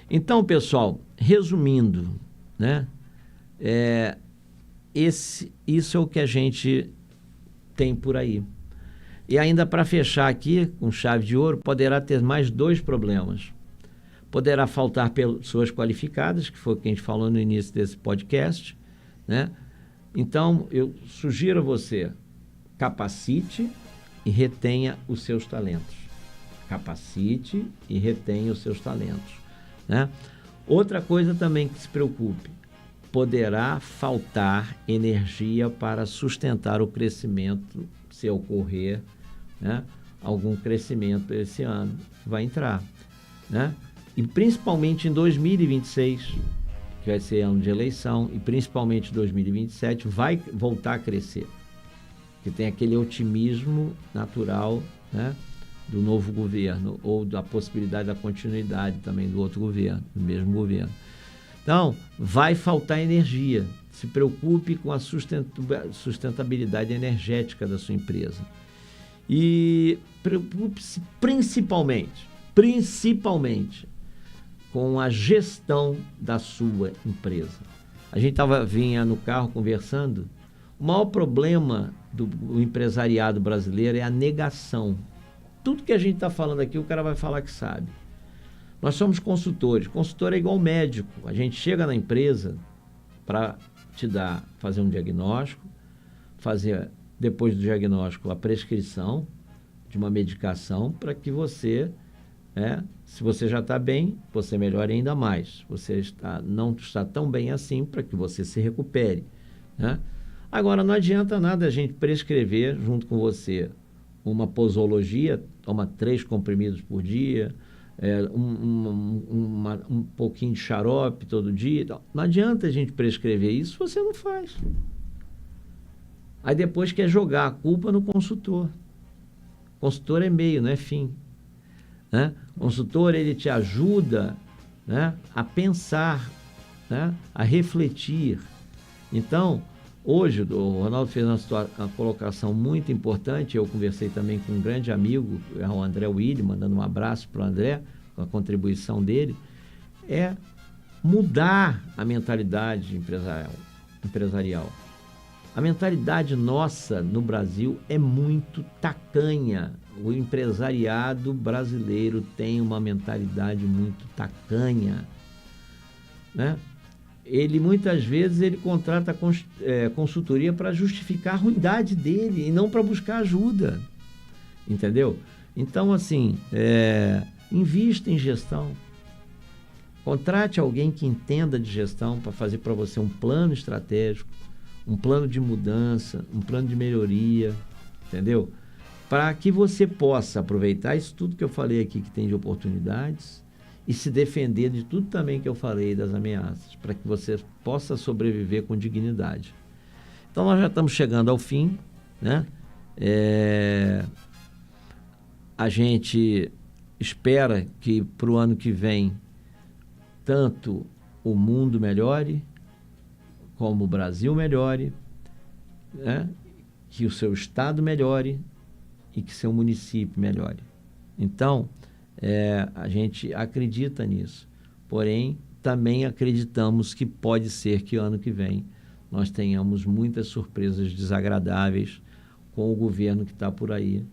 Então, pessoal, resumindo, né, isso é o que a gente tem por aí. E ainda para fechar aqui, com chave de ouro, poderá ter mais 2 problemas. Poderá faltar pessoas qualificadas, que foi o que a gente falou no início desse podcast, né? Então, eu sugiro a você, capacite e retenha os seus talentos. Capacite e retenha os seus talentos, né? Outra coisa também que se preocupe, poderá faltar energia para sustentar o crescimento, se ocorrer, né, algum crescimento esse ano, vai entrar, né? E principalmente em 2026, que vai ser ano de eleição, e principalmente 2027, vai voltar a crescer, que tem aquele otimismo natural, né, do novo governo, ou da possibilidade da continuidade também do outro governo, do mesmo governo. Então, vai faltar energia. Se preocupe com a sustentabilidade energética da sua empresa. E preocupe-se principalmente com a gestão da sua empresa. A gente vinha no carro conversando, o maior problema do empresariado brasileiro é a negação. Tudo que a gente está falando aqui, o cara vai falar que sabe. Nós somos consultores. Consultor é igual médico. A gente chega na empresa para fazer um diagnóstico, fazer, depois do diagnóstico, a prescrição de uma medicação para que você, se você já está bem, você melhore ainda mais. Você não está tão bem assim para que você se recupere, né? Agora, não adianta nada a gente prescrever junto com você uma posologia, toma 3 comprimidos por dia, um pouquinho de xarope todo dia. Não adianta a gente prescrever isso, você não faz. Aí depois quer jogar a culpa no consultor. Consultor é meio, não é fim, né? Consultor, ele te ajuda, né, a pensar, né, a refletir. Então, hoje, o Ronaldo fez uma colocação muito importante. Eu conversei também com um grande amigo, o André Willi, mandando um abraço para o André, com a contribuição dele, é mudar a mentalidade empresarial. A mentalidade nossa no Brasil é muito tacanha. O empresariado brasileiro tem uma mentalidade muito tacanha, né? Ele muitas vezes contrata consultoria para justificar a ruindade dele e não para buscar ajuda, entendeu? Então, assim, invista em gestão, contrate alguém que entenda de gestão para fazer para você um plano estratégico, um plano de mudança, um plano de melhoria, entendeu? Para que você possa aproveitar isso tudo que eu falei aqui que tem de oportunidades e se defender de tudo também que eu falei das ameaças, para que você possa sobreviver com dignidade. Então, nós já estamos chegando ao fim, né? A gente espera que para o ano que vem tanto o mundo melhore, como o Brasil melhore, né? Que o seu estado melhore e que seu município melhore. Então, a gente acredita nisso, porém, também acreditamos que pode ser que ano que vem nós tenhamos muitas surpresas desagradáveis com o governo que está por aí,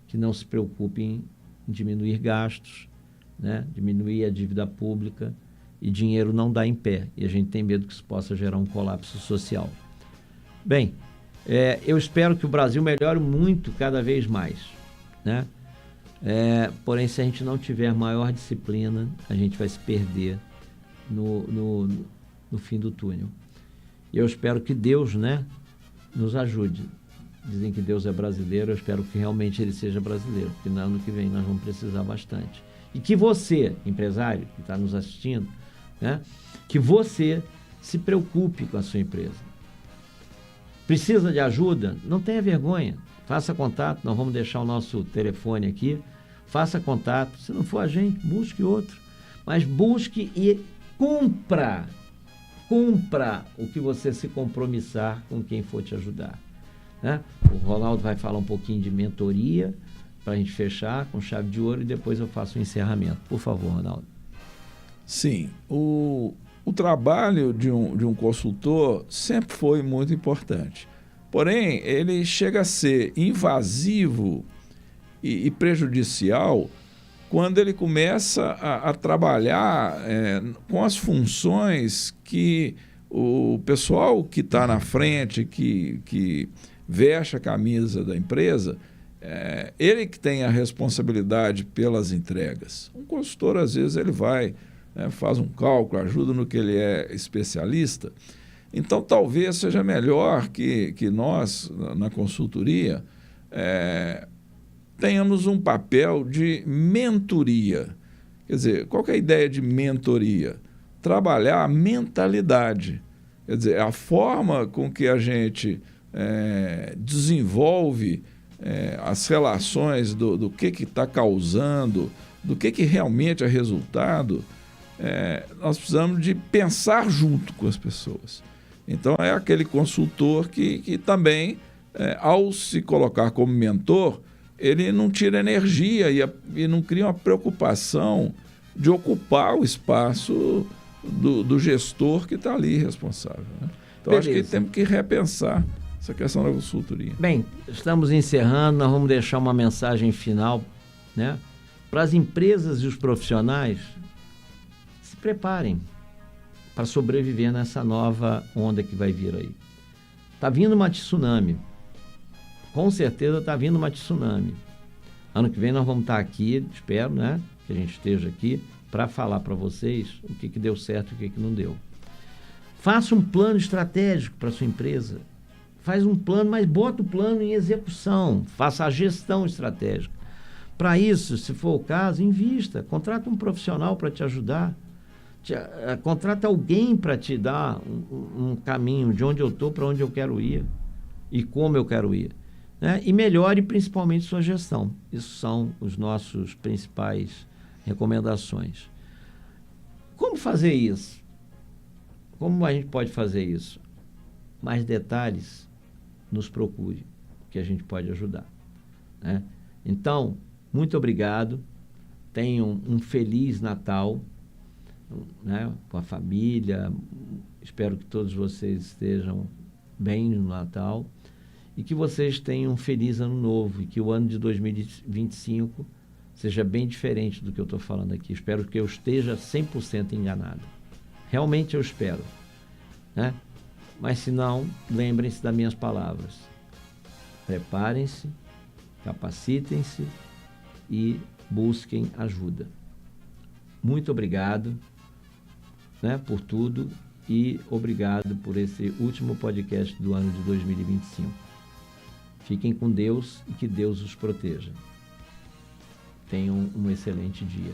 que não se preocupe em diminuir gastos, né? Diminuir a dívida pública, e dinheiro não dá em pé, e a gente tem medo que isso possa gerar um colapso social. Bem, eu espero que o Brasil melhore muito, cada vez mais, né? Porém, se a gente não tiver maior disciplina, a gente vai se perder no fim do túnel. E eu espero que Deus, né, nos ajude. Dizem que Deus é brasileiro, eu espero que realmente ele seja brasileiro, porque no ano que vem nós vamos precisar bastante. E que você, empresário que está nos assistindo, né, que você se preocupe com a sua empresa. Precisa de ajuda? Não tenha vergonha. Faça contato, nós vamos deixar o nosso telefone aqui. Faça contato. Se não for a gente, busque outro. Mas busque e cumpra o que você se compromissar com quem for te ajudar, né? O Ronaldo vai falar um pouquinho de mentoria para a gente fechar com chave de ouro e depois eu faço o encerramento. Por favor, Ronaldo. Sim, o trabalho de um consultor sempre foi muito importante. Porém, ele chega a ser invasivo e prejudicial quando ele começa a trabalhar com as funções que o pessoal que está na frente, que veste a camisa da empresa, ele que tem a responsabilidade pelas entregas. Um consultor, às vezes, ele vai, faz um cálculo, ajuda no que ele é especialista. Então, talvez seja melhor que nós, na consultoria, tenhamos um papel de mentoria. Quer dizer, qual que é a ideia de mentoria? Trabalhar a mentalidade. Quer dizer, a forma com que a gente desenvolve as relações do que está causando, do que realmente é resultado, nós precisamos de pensar junto com as pessoas. Então, é aquele consultor que também, ao se colocar como mentor, ele não tira energia e não cria uma preocupação de ocupar o espaço do gestor que está ali responsável, né? Então, beleza. Acho que temos que repensar essa questão da consultoria. Bem, estamos encerrando, nós vamos deixar uma mensagem final, né? Para as empresas e os profissionais, se preparem para sobreviver nessa nova onda que vai vir aí. Está vindo uma tsunami. Com certeza está vindo uma tsunami. Ano que vem nós vamos estar aqui, espero, né, que a gente esteja aqui para falar para vocês o que deu certo e o que não deu. Faça um plano estratégico para a sua empresa. Faz um plano, mas bota o plano em execução. Faça a gestão estratégica. Para isso, se for o caso, invista. Contrata um profissional para te ajudar. Contrata alguém para te dar um caminho de onde eu estou para onde eu quero ir e como eu quero ir, né? E melhore principalmente sua gestão. Isso são os nossos principais recomendações. Como fazer isso? Como a gente pode fazer isso? Mais detalhes, nos procure, que a gente pode ajudar, né? Então, muito obrigado. Tenham um feliz Natal, né, com a família. Espero que todos vocês estejam bem no Natal e que vocês tenham um feliz ano novo e que o ano de 2025 seja bem diferente do que eu estou falando aqui. Espero que eu esteja 100% enganado. Realmente eu espero, né? Mas se não, lembrem-se das minhas palavras. Preparem-se, capacitem-se e busquem ajuda. Muito obrigado, né, por tudo e obrigado por esse último podcast do ano de 2025. Fiquem com Deus e que Deus os proteja. Tenham um excelente dia.